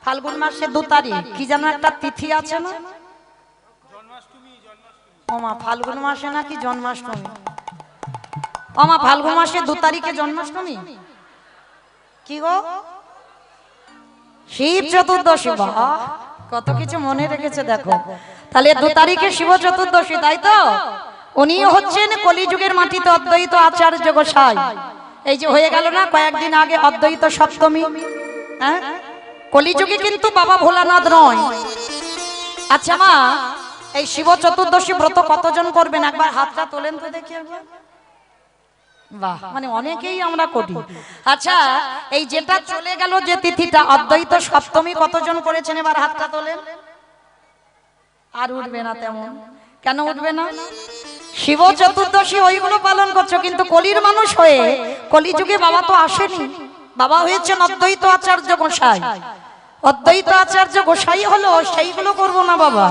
ফাল্গুন মাসে 2 তারিখ কি যেন একটা তিথি আছে না? ওমা ফাল্গুন মাসে নাকি জন্মাষ্টমী? ওমা ফাল্গুন মাসে 2 তারিখে জন্মাষ্টমী? কি গো, শিব চতুর্দশী। বাহ, কত কিছু মনে রেখেছে দেখো। তাহলে 2 তারিখে শিব চতুর্দশী, তাই তো? উনি হচ্ছেন কলিযুগের মাটিতে অদ্বৈত আচার্য গোসাই। এই যে হয়ে গেল না কয়েকদিন আগে অদ্বৈত সপ্তমী। হ্যাঁ, কলিযুগে কিন্তু বাবা ভোলানাথ নয়। আচ্ছা মা, এই শিব চতুর্দশী ব্রত কতজন করবেন একবার হাতটা তোলেন তো দেখি একবার। বাহ, মানে অনেকেই আমরা করি। আচ্ছা, এই যেটা চলে গেল যে তিথিটা অদ্বৈত সপ্তমী, কতজন করেছেন এবার হাতটা তোলেন? আর উঠবে না তেমন। কেন উঠবে না? শিব চতুর্দশী ওইগুলো পালন করছো, কিন্তু কলির মানুষ হয়ে কলিযুগে বাবা তো আসেনি। বাবা হয়েছেন অদ্বৈত আচার্য গোসাই। অদ্বৈত আচার্য গোসাই হলো, সেইগুলো করবো না বাবা,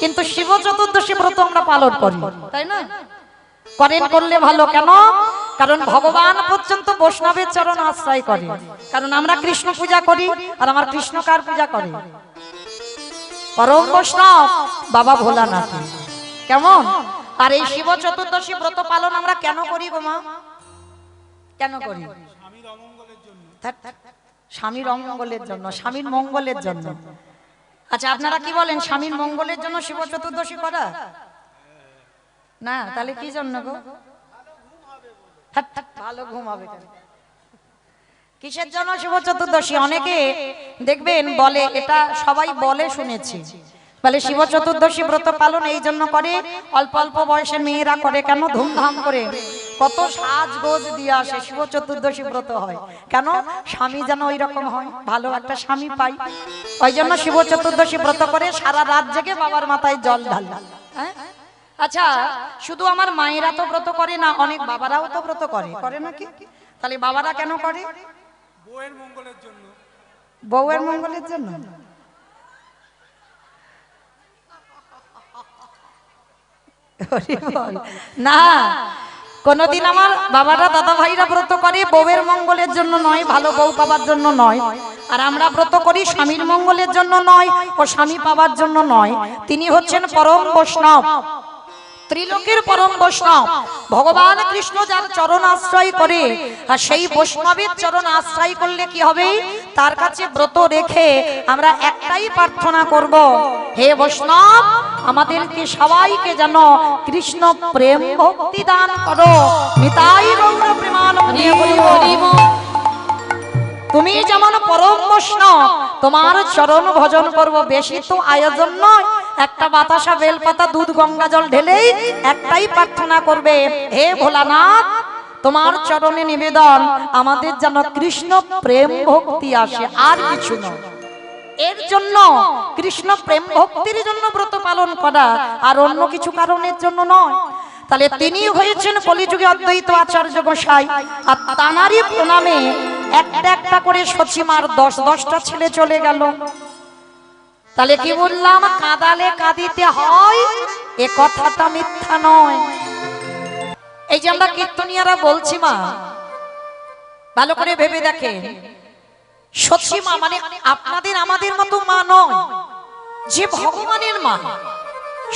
কিন্তু শিব চতুর্দশী ব্রত আমরা পালন করি, তাই না? করেন, করলে ভালো। কেন? কারণ ভগবান পর্যন্ত বৈষ্ণবের চরণ আশ্রয় করে। কারণ আমরা কৃষ্ণ পূজা করি, আর আমার কৃষ্ণ কার পূজা করে? পরম বৈষ্ণব বাবা ভোলানাথ। কেমন? আর এই শিব চতুর্দশী ব্রত পালন আমরা কেন করি গো মা? কেন করি? স্বামীর অমঙ্গলের জন্য, স্বামীর মঙ্গলের জন্য। আচ্ছা, আপনারা কি বলেন, স্বামীর মঙ্গলের জন্য শিব চতুর্দশী করা? না, তাহলে কি জন্য গো? ভালো ঘুম হবে। কিসের জন্য শিব চতুর্দশী? অনেকে দেখবেন বলে, এটা সবাই বলে শুনেছি, বলে শিব চতুর্দশী ব্রত পালন এই জন্য করে, অল্প অল্প বয়সের মেয়েরা করে। কেন? ধুমধাম করে কত সাজগোজ দিয়ে আসে, শিব চতুর্দশী ব্রত হয়। কেন? স্বামী যেন ওই রকম হয়, ভালো একটা স্বামী পাই, ওই জন্য শিব চতুর্দশী ব্রত করে সারা রাত জেগে বাবার মাথায় জল ঢালে। হ্যাঁ, আচ্ছা, শুধু আমার মায়েরা তো ব্রত করে না, অনেক বাবারাও তো ব্রত করে, করে নাকি? তাহলে বাবারা কেন করে? বউয়ের মঙ্গলের জন্য। বউয়ের মঙ্গলের জন্য? না, কোনদিন আমার বাবারা দাদা ভাইরা ব্রত করে বউয়ের মঙ্গলের জন্য নয়, ভালো বউ পাবার জন্য নয়। আর আমরা ব্রত করি স্বামীর মঙ্গলের জন্য নয়, ও স্বামী পাবার জন্য নয়। তিনি হচ্ছেন পরম বৈষ্ণব, ত্রিলোকের পরম বৈষ্ণব ভগবান কৃষ্ণ, যার চরণ আশ্রয় করে। আর সেই বৈষ্ণবের চরণ আশ্রয় করলে কি হবে? তার কাছে ব্রত রেখে আমরা একটাই প্রার্থনা করব, হে বৈষ্ণব, আমাদেরকে সবাইকে যেন কৃষ্ণ প্রেম ভক্তি দান করো। নিতাই গৌর প্রেমানন্দে হরি বল। তুমি যেমন পরম বৈষ্ণব, তোমার চরণ ভজন করব। বেশি তো আয়োজন নয়, একটা বাতাসা, বেলপাতা, দুধ, গঙ্গা জল ঢেলেই একটাই প্রার্থনা করবে, হে ভোলানাথ, তোমার চরণে নিবেদন, আমাদের যেন কৃষ্ণ প্রেম ভক্তি আসে, আর কিছু নয়। এর জন্য কৃষ্ণ প্রেম ভক্তির জন্য ব্রত পালন করা, আর অন্য কিছু কারণের জন্য নয়। তাহলে তিনি হয়েছেন কলিযুগে অদ্বৈত আচার্য গোসাই। আর তানারই প্রণামে একটা একটা করে সচিমার 10-10টা ছেলে চলে গেল। তাহলে কি বললাম? কাঁদালে কাঁদিতে হয়, এ কথাটা মিথ্যা নয়। এই যে আমরা কীর্তনিয়ারা বলছি মা, ভালো করে ভেবে দেখেন, সচিমা মানে আপনাদের আমাদের মতো মা নয়, যে ভগবানের মা।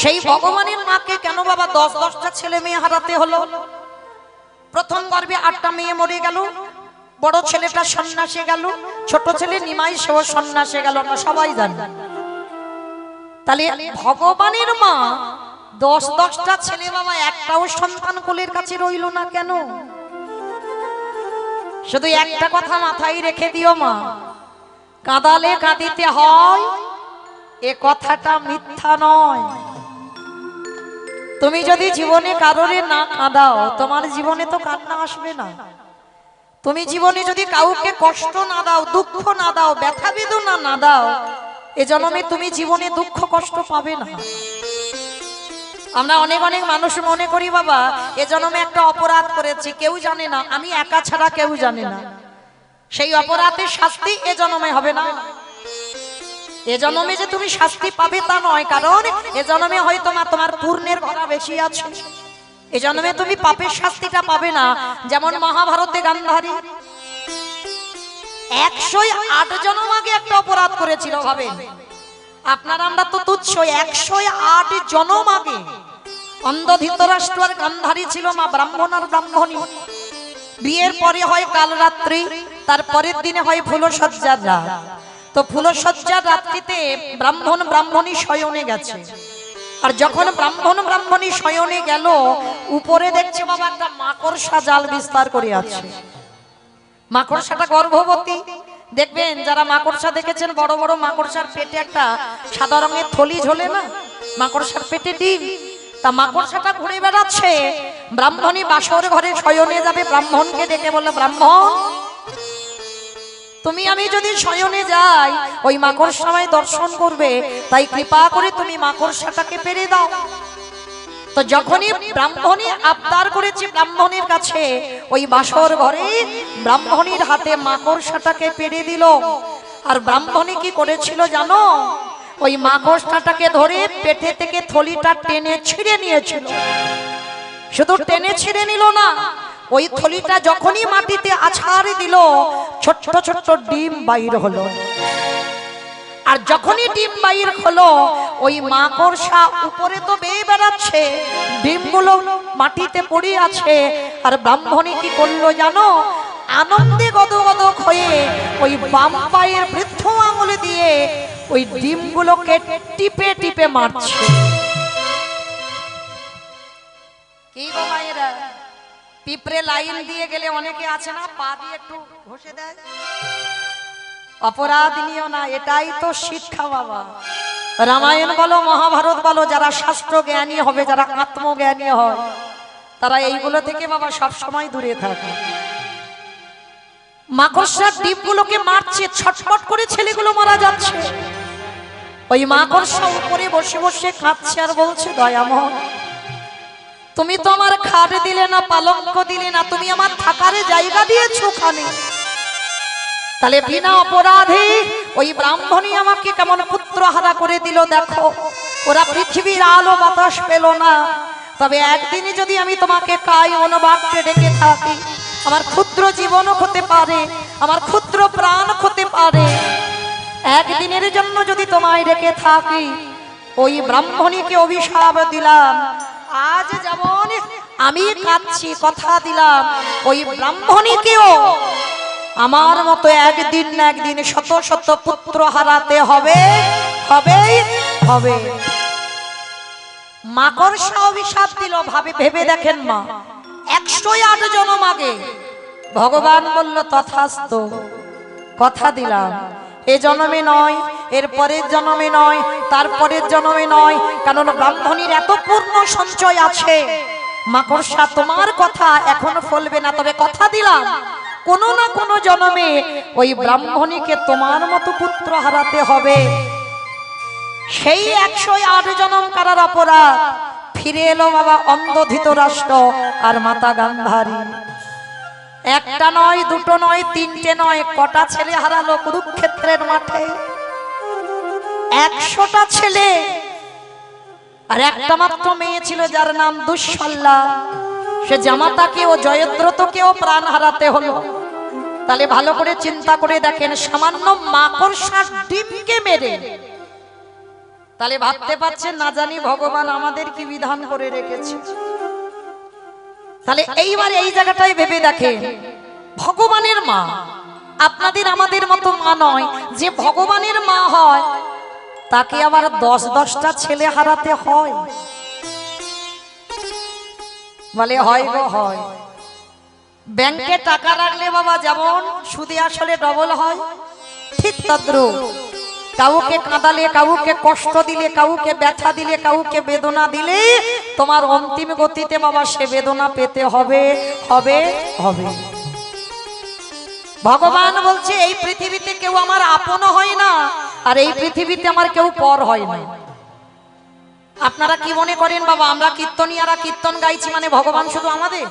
সেই ভগবানের মাকে কেন বাবা 10-10টা ছেলে মেয়ে হারাতে হলো? প্রথম গর্ভে 8টা মেয়ে মরে গেল, বড় ছেলেটা সন্ন্যাসে গেল, ছোট ছেলে নিমাই সেও সন্ন্যাসে গেল, আমরা সবাই জানি। তাহলে ভগবানের মা 10-10টা ছেলে বাবা, একটাও সন্তান কোলের কাছে রইল না কেন? শুধু একটা কথা মাথায় রেখে দিও মা, কাঁদালে কাঁদিতে হয়, এ কথাটা মিথ্যা নয়। তুমি যদি জীবনে কারোরে না কাঁদাও, তোমার জীবনে তো কান্না আসবে না। তুমি জীবনে যদি কাউকে কষ্ট না দাও, দুঃখ না দাও, ব্যথা বেদনা না দাও, এ জন্মে তুমি জীবনে দুঃখ কষ্ট পাবে না। আমরা অনেক অনেক মানুষ মনে করি বাবা এ জন্মে একটা অপরাধ করেছি, কেউ জানে না, আমি একা ছাড়া কেউ জানে না। সেই অপরাধের শাস্তি এ জন্মে হবে না। এ জন্মে যে তুমি শাস্তি পাবে তা নয়, কারণ এ জন্মে হয়তো তোমার পূর্ণের ভরা বেশি আছে। এ জন্মে তুমি পাপের শাস্তিটা পাবে না। যেমন মহাভারতে গান্ধারী, 108 জন্ম আগে একটা অপরাধ করেছিল ভাবেন আপনারা, আমরা তো তুচ্ছ। 108 জন্ম আগে অন্ধ ধৃতরাষ্ট্র আর গান্ধারী ছিল মা ব্রাহ্মণ আর ব্রাহ্মণী। বিয়ের পরে হয় কাল রাত্রি, তার পরের দিনে হয় ফুলসজ্জার রাত। তো ফুলসজ্জার রাত্রিতে ব্রাহ্মণ ব্রাহ্মণী শয়নে গেছে। আর যখন ব্রাহ্মণ ব্রাহ্মণী শয়নে গেল, উপরে দেখছে বাবা একটা মাকড়সা জাল বিস্তার করে আছে। মাকড়সাটা গর্ভবতী। দেখবেন যারা মাকড়সা দেখেছেন, বড় বড় মাকড়সার পেটে একটা সাদা রঙের থলি ঝোলে না, মাকড়সার পেটে ডিম। তা মাকড়সাটা ঘুরে বেড়াচ্ছে। ব্রাহ্মণী বাসর ঘরে শয়নে যাবে, ব্রাহ্মণকে ডেকে বলল, ব্রাহ্মণ তুমি আমি যদি শয়নে যাই, ওই মাকড়সায় দর্শন করবে, তাই কৃপা করে তুমি মাকড়সাটাকে পেরে দাও। তো যখনই ব্রাহ্মণী আবদার করেছে ব্রাহ্মণের কাছে, ওই বাসর ঘরে ব্রাহ্মণীর হাতে মাকড়সাটাকে পেরে দিল। আর ব্রাহ্মণী কি করেছিল জানো? ওই মাকড়সাটাকে ধরে পেটে থেকে থলিটা টেনে ছিঁড়ে নিয়েছিল। শুধু টেনে ছিঁড়ে নিল না, ওই থলিটা যখনই মাটিতে আছাড় দিল, ছোট্ট ছোট্ট ডিম বাইর হলো। আর যখনই ডিম বাইর হলো, ওই মাকড়সা উপরে তো বেয়ে বেড়াচ্ছে, ডিমগুলো মাটিতে পড়ে আছে। আর ব্রাহ্মণী কি করলো জানো? আনন্দে গদগদ হয়ে ওই বাম পায়ের বৃদ্ধ আঙুলে দিয়ে ওই ডিমগুলোকে টিপে টিপে মারছে। কি গো মায়েরা, পিঁপড়ে লাইন দিয়ে গেলে অনেকে আছে না, পা দিয়ে একটু ঘষে দেয়। অপরাধ নিও না, এটাই তো শিক্ষা বাবা। রামায়ণ বলো, মহাভারত বলো, যারা শাস্ত্র জ্ঞানী হবে, যারা আত্মজ্ঞানী হয়, তারা এইগুলো থেকে বাবা সব সময় দূরে থাকে। মাকড়সার ডিমগুলোকে মারছে, ছটফট করে ছেলেগুলো মারা যাচ্ছে। ওই মাকড়সা উপরে বসে বসে কাঁদছে আর বলছে, দয়াময় তুমি তো আমার খাট দিলে না, পালঙ্ক দিলে না, তুমি আমার থাকার জায়গা দিয়েছো ওখানে। তাহলে বিনা অপরাধে ওই ব্রাহ্মণী আমাকে কেমন পুত্রহারা করে দিল দেখো। ওরা পৃথিবীর আলো বাতাস পেল না। তবে একদিনে যদি আমি তোমাকে কায় অনুবাদকে ডেকে থাকি, আমার ক্ষুদ্র জীবনও হতে পারে, আমার ক্ষুদ্র প্রাণ হতে পারে। একদিনের জন্য যদি তোমায় ডেকে থাকি, ওই ব্রাহ্মণীকে অভিশাপ দিলাম, আজ যেমন আমি কাঁদছি, কথা দিলাম ওই ব্রাহ্মণীকেও আমার মতো একদিন না একদিন শত শত পুত্র হারাতে হবে, হবে, হবে। মাকড়সা অভিশাপ দিল, ভেবে দেখেন মা, 108 জন্ম আগে ভগবান বলল তথাস্তু, কথা দিলাম। এ জন্মে নয়, এর পরের জন্মে নয়, তারপরের জন্মে নয়, কারণ ব্রাহ্মণীর এত পূর্ণ সঞ্চয় আছে। মাকড়সা তোমার কথা এখন ফলবে না, তবে কথা দিলাম কোনো না কোনো জন্মে ওই ব্রাহ্মণীকে তোমার মতো পুত্র হারাতে হবে। সেই 108 জন্ম কারার অপরাধ ফিরে এলো বাবা অন্ধ ধৃতরাষ্ট্র আর মাতা গান্ধারী। একটা নয়, দুটো নয়, তিনটে নয়, কটা ছেলে হারালো কুরুক্ষেত্রের মাঠে? 100টা ছেলে। আর একটা মাত্র মেয়ে ছিল যার নাম দুঃশলা। সে জামাতাকে ও জয়দ্রথকেও প্রাণ হারাতে হলো। তাহলে ভালো করে চিন্তা করে দেখেন, সামান্য মাকড়সার ডিমকে মেরে, তাহলে ভাবতে পারছেন না জানি ভগবান আমাদের কি বিধান করে রেখেছে। তাহলে এইবার এই জায়গাটাই ভেবে দেখেন, ভগবানের মা আপনাদের আমাদের মতো মা নয়। যে ভগবানের মা হয় তাকে আবার 10-10টা ছেলে হারাতে হয়? বলে হয় গো হয়। ব্যাংকে টাকা রাখলে বাবা যেমন সুদে আসলে ডবল হয়, ঠিক তদ্রূপ কাউকে কাঁদালে, কাউকে কষ্ট দিলে, কাউকে ব্যথা দিলে, কাউকে বেদনা দিলে তোমার অন্তিম গতিতে বাবা সে বেদনা পেতে হবে, হবে, হবে। ভগবান বলছে এই পৃথিবীতে কেউ আমার আপন হয় না, আর এই পৃথিবীতে আমার কেউ পর হয় না। আপনারা কি মনে করেন বাবা, আমরা কীর্তনিয়ারা কীর্তন গাইছি মানে ভগবান শুধু আমাদের?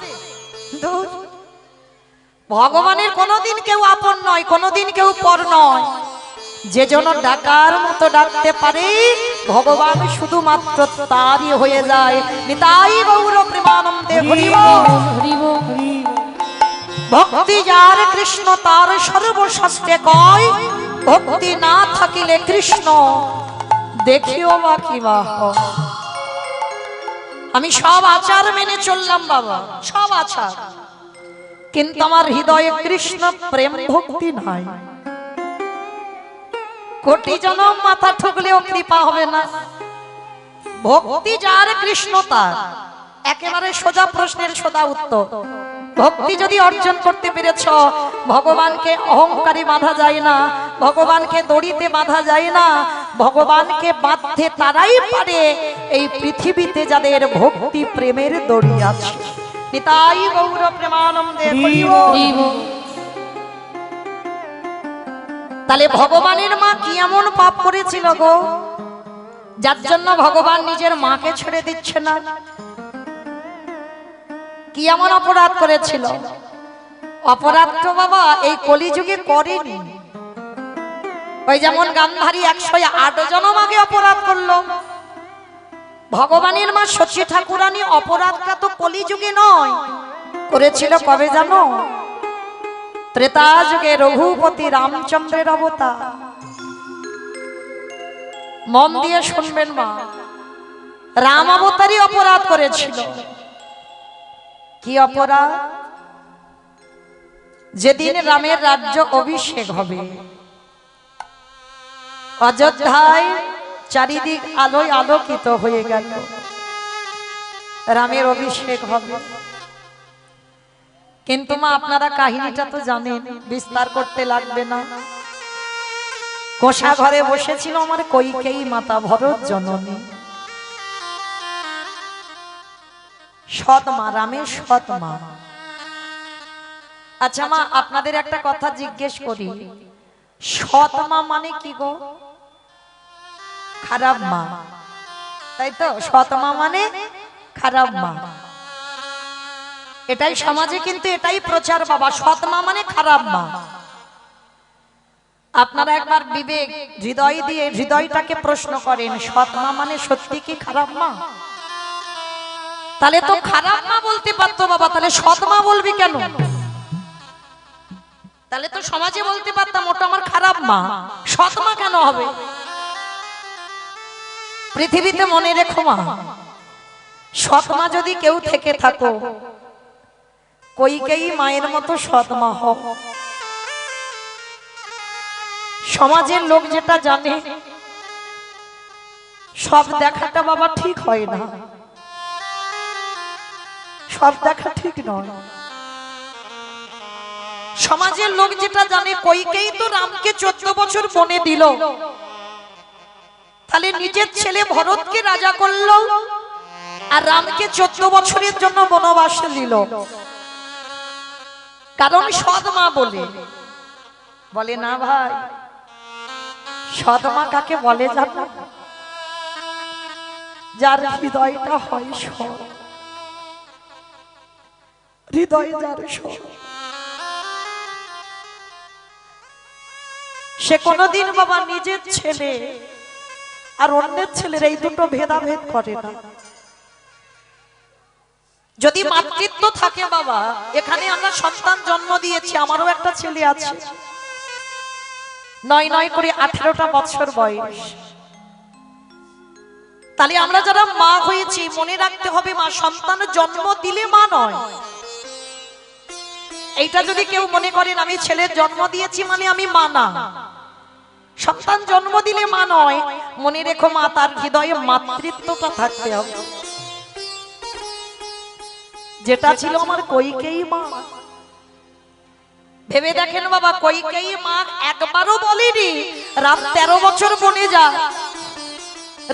ভগবানের কোনোদিন কেউ আপন নয়, কোনোদিন কেউ পর নয়। যে জন ডাকার মতো ডাকতে পারে ভগবান শুধুমাত্র তারই হয়ে যায়। নিতাই গৌর প্রেমানন্দে হরি বল, হরি বল। ভক্তি যার কৃষ্ণ তার সর্বশাস্ত্রে কয়, ভক্তি না থাকিলে কৃষ্ণ দেখিও বা কি বা হয়। আমি সব আচার মেনে চললাম বাবা, সব আচার, কিন্তু আমার হৃদয়ে কৃষ্ণ প্রেম ভক্তি নাই। কোটি জনম মাথা ঠুকলেও কৃপা হবে না। ভক্তি যার কৃষ্ণ তার, একেবারে সোজা প্রশ্নের সোজা উত্তর। ভক্তি যদি অর্জন করতে পেরেছ, ভগবানকে অহংকারী বাঁধা যায় না, ভগবানকে দড়িতে বাঁধা যায় না। ভগবানকে বাঁধতে তারাই পারে এই পৃথিবীতে যাদের ভক্তি প্রেমের দড়ি আছে। নিতাই গৌর প্রেমানন্দে হরি বল। তাহলে ভগবানের মা কি এমন পাপ করেছিল গো, যার জন্য ভগবান নিজের মাকে ছেড়ে দিচ্ছে না? কি এমন অপরাধ করেছিল? অপরাধ তো বাবা এই কলিযুগে করেনি। ওই যেমন গান্ধারী 108 জনম আগে অপরাধ করলো, ভগবানের মা সচী ঠাকুরানী অপরাধটা তো কলিযুগে নয়, করেছিল কবে জানো? ত্রেতা যুগে রঘুপতি রামচন্দ্রের অবতার। মন দিয়ে শুনবেন মা, রাম অবতারই অপরাধ করেছিল। কি অপরাধ? যেদিন রামের রাজ্য অভিষেক হবে, অযোধ্যায় চারিদিক আলোয় আলোকিত হয়ে গেল, রামের অভিষেক হবে। কিন্তু মা আপনারা কাহিনীটা তো জানেন, বিস্তার করতে লাগবে না। কোষা ঘরে বসেছিল আমার কইকেয়ী মাতা, ভরত জননী, সৎ মা, রামের সৎ মা। আচ্ছা মা, আপনাদের একটা কথা জিজ্ঞেস করি, সৎ মা মানে কি গো? খারাপ মা, তাই তো? সৎ মা মানে খারাপ মা, এটাই সমাজে কিন্তু এটাই প্রচার বাবা, সৎ মা মানে খারাপ মা। আপনারা একবার বিবেক হৃদয় দিয়ে হৃদয়টাকে প্রশ্ন করেন, সৎ মা মানে সত্যি কি খারাপ মা? তাহলে তো খারাপ মা বলতে পারতো বাবা, তাহলে সৎ মা বলবি কেন? তাহলে তো সমাজে বলতে পারতাম ওটা আমার খারাপ মা, সৎ মা কেন হবে? পৃথিবীতে মনে রেখো মা, সৎ মা যদি কেউ থেকে থাকো, কইকেয়ী মায়ের মতো সৎ মা হও। সমাজের লোক যেটা জানে, সব দেখাটা বাবা ঠিক হয় না, সব দেখা ঠিক নয়। সমাজের লোক যেটা জানে, কইকেয়ী তো রামকে 14 বছর বনে দিল, তাহলে নিজের ছেলে ভরতকে রাজা করলো আর রামকে 14 বছরের জন্য বনবাসে দিল, কারণ সৎ মা বলে। বলে না ভাই, সৎ মা কাকে বলে জানো? যার হৃদয়টা হয় সৎ, হৃদয় যার সৎ, সে কোনদিন বাবা নিজের ছেলে আর অন্যের ছেলের এই দুটো ভেদাভেদ করে না। যদি মাতৃত্ব থাকে বাবা, এখানে আমরা সন্তান জন্ম দিয়েছি, আমারও একটা ছেলে আছে, 9 করে 18টা বছর বয়স। তাহলে আমরা যারা মা হয়েছি মনে রাখতে হবে, মা সন্তান জন্ম দিলে মা নয়। এইটা যদি কেউ মনে করেন আমি ছেলের জন্ম দিয়েছি মানে আমি মা না, সন্তান জন্ম দিলে মা নয়। মনে রেখো মা, তার হৃদয়ে মাতৃত্বটা থাকতে হবে, যেটা ছিল আমার কইকেয়ী মা। ভেবে দেখেন বাবা, কইকেয়ী মা একবারও বলেনি রাম 13 বছর বনে যা,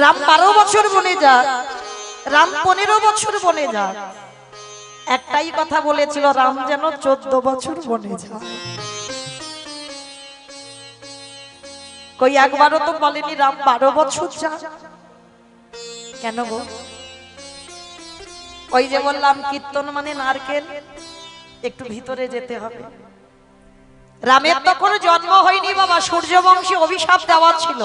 রাম 12 বছর বনে যা, রাম 15 বছর বনে যা। একটাই কথা বলেছিল, রাম যেন 14 বছর বনে যা। কই একবারও তো বলেনি রাম 12 বছর যা। কেন গো? ওই যে বললাম কীর্তন মানে নারকেল, একটু ভিতরে যেতে হবে। রামের তখন জন্ম হয়নি বাবা, সূর্যবংশী অভিশাপ দেওয়া ছিল।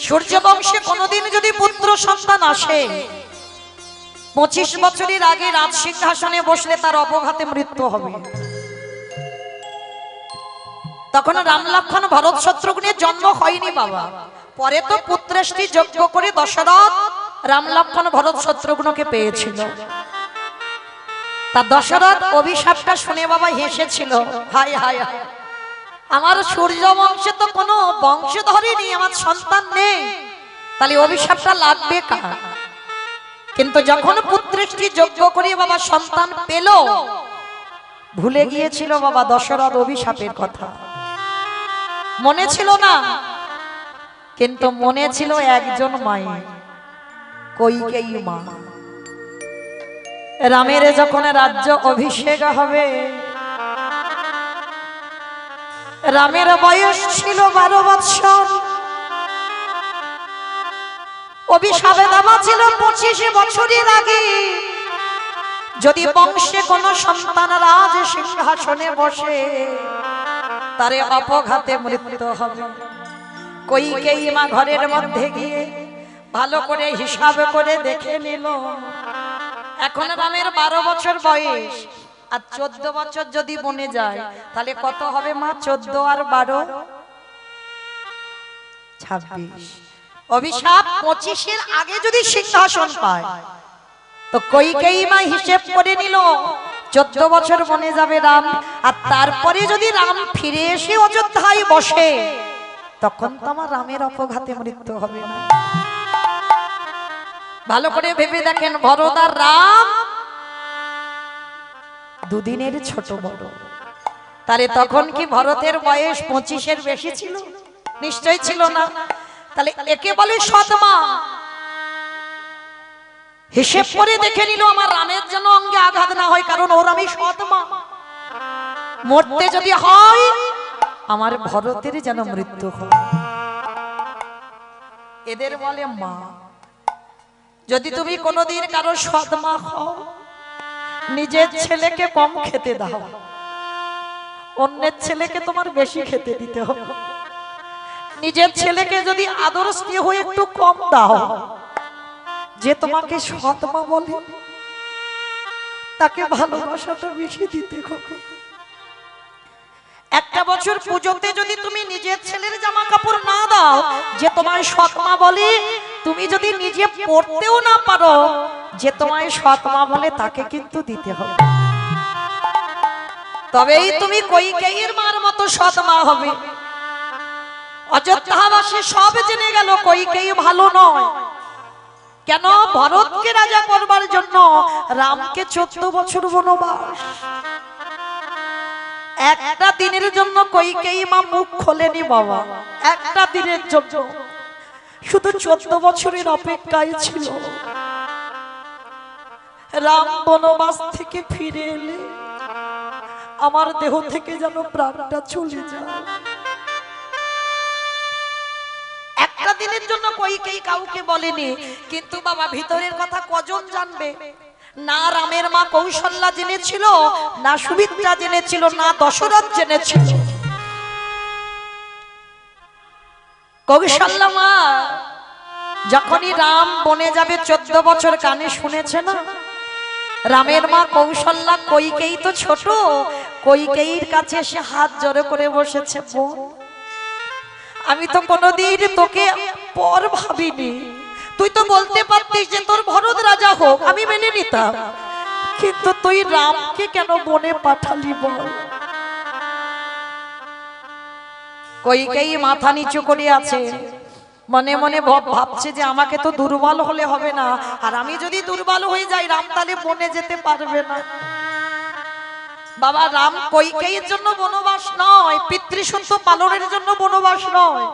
সূর্যবংশে কোনদিন যদি পুত্র সন্তান আসে, 25 বছরের আগে রাজ সিংহাসনে বসলে তার অপঘাতে মৃত্যু হবে। তখন রাম লক্ষ্মণ ভরত শত্রুঘ্নের জন্ম হয়নি বাবা। পরে তো পুত্রেষ্টি যজ্ঞ করে দশরথ রাম লক্ষ্মণ ভরত শত্রুঘ্নকে পেয়েছিল। তা দশরথ অভিশাপটা শুনে বাবা হেসেছিল, হায় হায় হায়, আমার সূর্য বংশে তো কোনো বংশধরই নেই, আমার সন্তান নেই, তাহলে অভিশাপটা লাগবে কার? কিন্তু যখন পুত্রেষ্টি যজ্ঞ করে বাবা সন্তান পেল, ভুলে গিয়েছিল বাবা দশরথ অভিশাপের কথা, মনে ছিল না। কিন্তু মনে ছিল একজন মায়ের, কইকেয়ী মা। রামের যখন রাজ্য অভিষেক হবে, রামের বয়স ছিল 12 বৎসর, অভিশাপে দেওয়া ছিল 25 বছরের আগে যদি বংশে কোনো সন্তান রাজ সিংহাসনে বসে তারে অপঘাতে মৃত্যু হবে। কইকেয়ী মা ঘরের মধ্যে গিয়ে ভালো করে হিসাব করে দেখে নিল, এখন রামের 12 বছর বয়স, আর 14 বছর যদি বনে যায় তাহলে কত হবে মা? 14 আর 12 26। অভিশাপ 25 এর আগে যদি সিংহাসন পায়, তো কইকেয়ী মা হিসেব করে নিল 14 বছর বনে যাবে রাম, আর তারপরে যদি রাম ফিরে এসে অযোধ্যায় বসে, তখন তো আমার রামের অপঘাতে মৃত্যু হবে না। ভালো করে ভেবে দেখেন, ভরত আর রাম দুদিনের ছোট বড়, তারে তখন কি ভরতের বয়স 25-এর বেশি ছিল? নিশ্চয় ছিল না। তাহলে একে বলে সৎমা। হিসেব করে দেখে নিল আমার রামের যেন অঙ্গে আঘাত না হয়, কারণ ওর আমি সৎমা, মরতে যদি হয় আমার ভরতের যেন মৃত্যু হয়। এদের বলে মা। যদি তুমি কোনোদিন কারো সৎমা হও, নিজের ছেলেকে কম খেতে দাও, অন্যের ছেলেকে তোমার বেশি খেতে দিতে হবে। নিজের ছেলেকে যদি আদর স্নেহ একটু কম দাও, যে তোমাকে সৎমা বলে তাকে ভালোবাসাটা বেশি দিতে হবে। একটা বছর পুজোতে যদি তুমি নিজের ছেলের জামা কাপড় না দাও, যে তোমায় সৎমা বলে, তুমি যদি নিজে পড়তেও না পারো, যে তোমায় সৎমা বলে তাকে কিন্তু দিতে হবে। তবেই তুমি কইকেয়ীর মার মতো সৎমা হবে। অযোধ্যাবাসী সব জেনে গেল কইকেয়ী ভালো নয়। কেন? ভরতকে রাজা করবার জন্য রামকে 14 বছর বনবাস। একটা দিনের জন্য কইকেয়ী মা মুখ খোলেনি বাবা, একটা দিনের জন্য, শুধু 14 বছরের অপেক্ষায় ছিল। রাম বনবাস থেকে ফিরে এলে আমার দেহ থেকে যেন প্রাণটা চলে যায়। একটা দিনের জন্য কইকেয়ী কাউকে বলেনি, কিন্তু বাবা ভিতরের কথা কজন জানবে? না রামের মা কৌশল্যা জেনেছিল, না সুমিত্রা জেনেছিল, না দশরথ জেনেছিল। কৌশল্যা মা যখনই রাম বনে যাবে 14 বছর কানে শুনেছে না, রামের মা কৌশল্যা, কইকেয়ী তো ছোট, কইকেয়ীর কাছে এসে হাত জোড়ো করে বসেছে, বোন আমি তো কোনোদিন তোকে পর ভাবিনি, তুই তো বলতে পারতিস যে তোর ভরত রাজা হোক, আমি মেনে নিতাম, কিন্তু তুই রামকে কেন বনে পাঠালি বল? কইকেয়ী মাথা নিচু করে আছে, মনে মনে ভাবছে যে আমাকে তো দুর্বল হলে হবে না, আর আমি যদি দুর্বল হয়ে যাই রাম তাহলে বনে যেতে পারবে না। বাবা রাম কইকেয়ীর জন্য বনবাস নয়, পিতৃসত্য পালনের জন্য বনবাস নয়,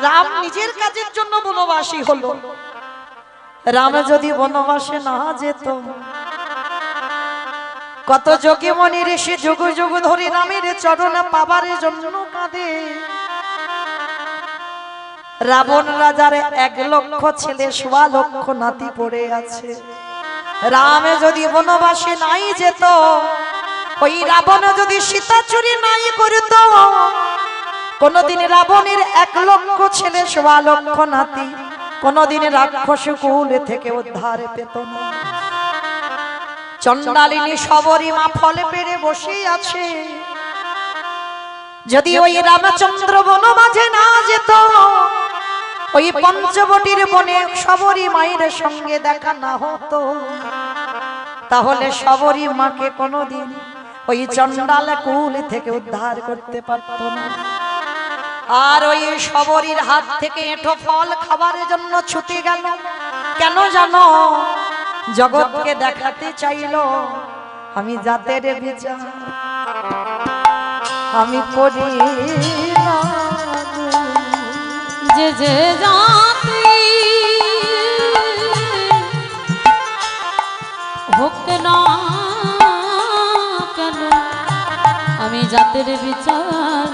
রাম নিজের কাজের জন্য বনবাসী হলো। রাম যদি বনবাসে না যেত, কত যোগী মনি ঋষি যুগ যুগ ধরে রামের চরণ পাবার জন্য কাঁদে। রাবণ রাজার 1 লক্ষ ছেলে 1.25 লক্ষ নাতি পড়ে আছে। রাম যদি বনবাসে নাই যেত, ওই রাবণ যদি সীতা চুরি নাই করত, কোনদিন রাবণের 1 লক্ষ ছেলে 1.25 লক্ষ নাতি কোনদিন রাক্ষস কুল থেকে উদ্ধার পেত না। চণ্ডালিনী শবরী মা ফল পেড়ে বসে আছে। যদি ওই রামচন্দ্র বন মাঝে না যেত, ওই পঞ্চবটির বনে শবরী মায়ের সঙ্গে দেখা না হতো, তাহলে শবরী মাকে কোনোদিন ওই চণ্ডাল কুল থেকে উদ্ধার করতে পারত না। আর ওই শবরীর হাত থেকে এঁঠো ফল খাবারের জন্য ছুটে গেল। কেন জানো? জগৎকে দেখাতে চাইল আমি জাতের বিচার আমি করি না। যে যে জাতি হোক না কেন, আমি জাতের বিচার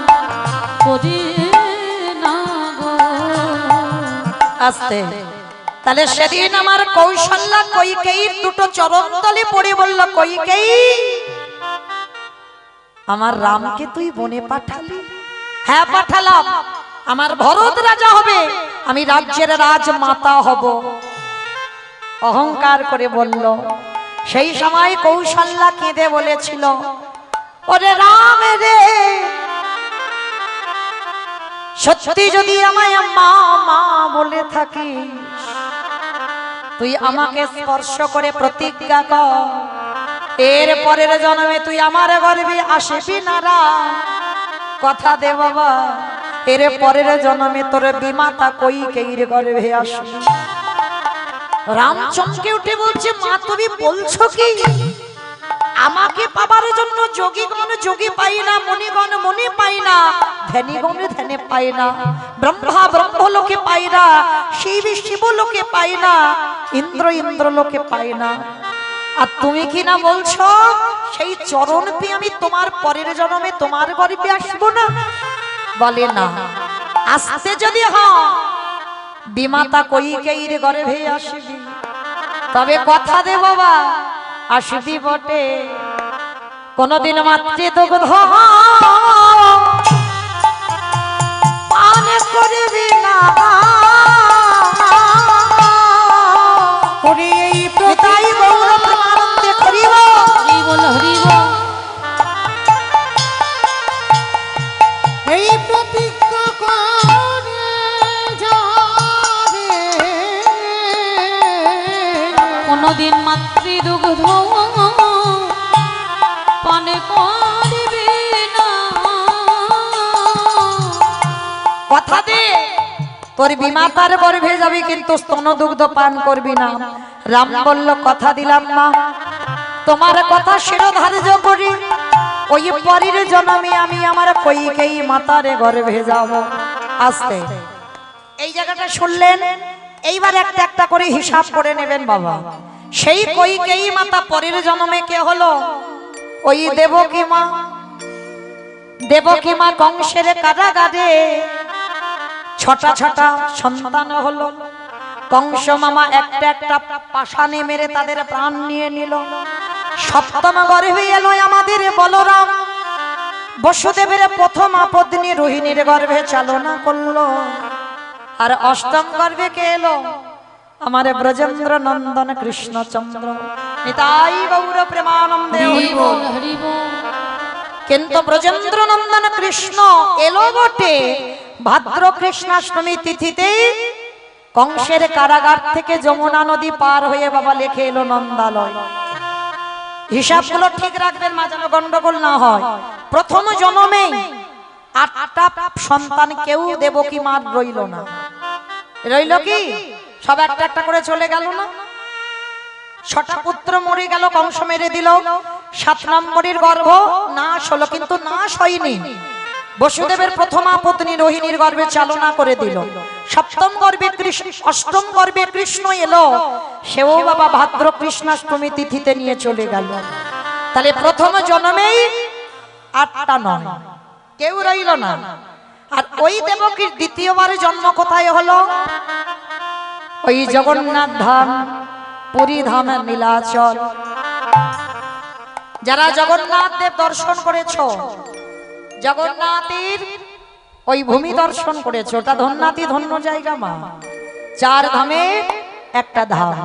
করি না গো। আস্তে তাহলে সেদিন আমার কৌশল্যা কইকেয়ীর দুটো চরণ তলে পড়ে বলল, কইকেয়ী আমার রামকে তুই বনে পাঠালি? হ্যাঁ পাঠালাম। আমার ভরত রাজা হবে, আমি রাজ্যের রাজমাতা হব। অহংকার করে বলল। সেই সময় কৌশল্যা কেঁদে বলেছিল, ওরে রাম রে, সত্যি যদি আমায় মা মা বলে থাকিস, তুই আমাকে স্পর্শ করে প্রতিজ্ঞা কর, এর পরের জন্মে তুই আমার গর্ভে আসবি না রা। কথা দে বাবা, এর পরের জন্মে তোর বিমাতা কইকেয়ীর গর্ভে আসবি। রাম চমকে উঠে বলছে, মা তুমি বলছো কি? আমাকে পাবার জন্য যোগীগণ যোগী পাই না, মুনিগণ মুনি পাই না, ধ্যানীগণ ধ্যানে পাই না, ব্রহ্মা ব্রহ্মলোকে পাই না, শিব শিবলোকে পাই না, ইন্দ্র ইন্দ্রলোকে পাই না। আর তুমি কি না বলছো সেই চরণ পেয়ে আমি তোমার পরের জন্মে তোমার গর্ভে আসবো না? বলে না, আসতে যদি হয় বিমাতা কইকেয়ীর গর্ভে আসবি, তবে কথা দে বাবা আসবি বটে, কোনদিন মাতৃদুগ্ধ পান করবি না। হরি এই প্রতাই গৌর প্রেমানন্দে করিব, হরি বল হরি বল। এই প্রতিজ্ঞা করে যাবে, কোনদিন মাতৃদুগ্ধ পানে করবি না। কথা দে তোর বিমাতার গর্ভে যাবি কিন্তু স্তন দুগ্ধ পান করবি না। রাম বলল, কথা দিলাম মা, তোমার কথা শিরোধার্য করি, ওই পরের জন্মে আমি আমার কইকেয়ী মাতার গর্ভে যাব। আস্তে এই জায়গাটা শুনলেন, এইবার একটা একটা করে হিসাব করে নেবেন বাবা। সেই কইকেয়ী মাতা পরের জন্মে কে হলো? ওই দেবকী মা। দেবকী মা কংসের কারাগারে ছটা ছটা সন্তান হলো। কংস মামা একটা একটা পাশানে মেরে তাদের প্রাণ নিয়ে নিল। সপ্তম গর্ভে এলো আমাদের বলরাম, বসুদেবের প্রথম পত্নী রোহিণীর গর্ভে চালনা করলো। আর অষ্টম গর্ভে কে এলো? আমার ব্রজেন্দ্র নন্দন কৃষ্ণচন্দ্র, নিতাই গৌর প্রেমানন্দে হরি বল হরি বল। কিন্তু ব্রজেন্দ্র নন্দন কৃষ্ণ এলো বটে ভাদ্র কৃষ্ণাষ্টমী তিথিতে কংসের কারাগার থেকে যমুনা নদী পার হয়ে বাবা লেখে এলো নন্দালয়। হিসাবগুলো ঠিক রাখবেন মা, যেন গন্ডগোল না হয়। প্রথম জন্মে 8টা সন্তান কেউ দেবকী মার রইল না। রইল কি? সব একটা একটা করে চলে গেল না? 6টা পুত্র মরে গেল, কংস মেরে দিল। 7 নম্বরের গর্ভ নাশ হলো, কিন্তু নাশ হয়নি। বসুদেবের প্রথমা পত্নী রোহিণীর গর্ভে চালনা করে দিল। সপ্তম গর্ভে কৃষ্ণ, অষ্টম গর্ভে কৃষ্ণ এলো, সেও বাবা ভাদ্র কৃষ্ণাষ্টমী তিথিতে নিয়ে চলে গেল। তাহলে প্রথম জন্মেই 8টা নয়, কেউ রইল না। আর ওই দেবকীর দ্বিতীয়বার জন্ম কোথায় হলো? ওই জগন্নাথ ধাম, পুরী ধাম, নীলাচল। যারা জগন্নাথ দেব দর্শন করেছো, জগন্নাথের ওই ভূমি দর্শন করেছো, ওটা ধন্যাতি ধন্য জায়গা মা। 4 ধামে একটা ধাম।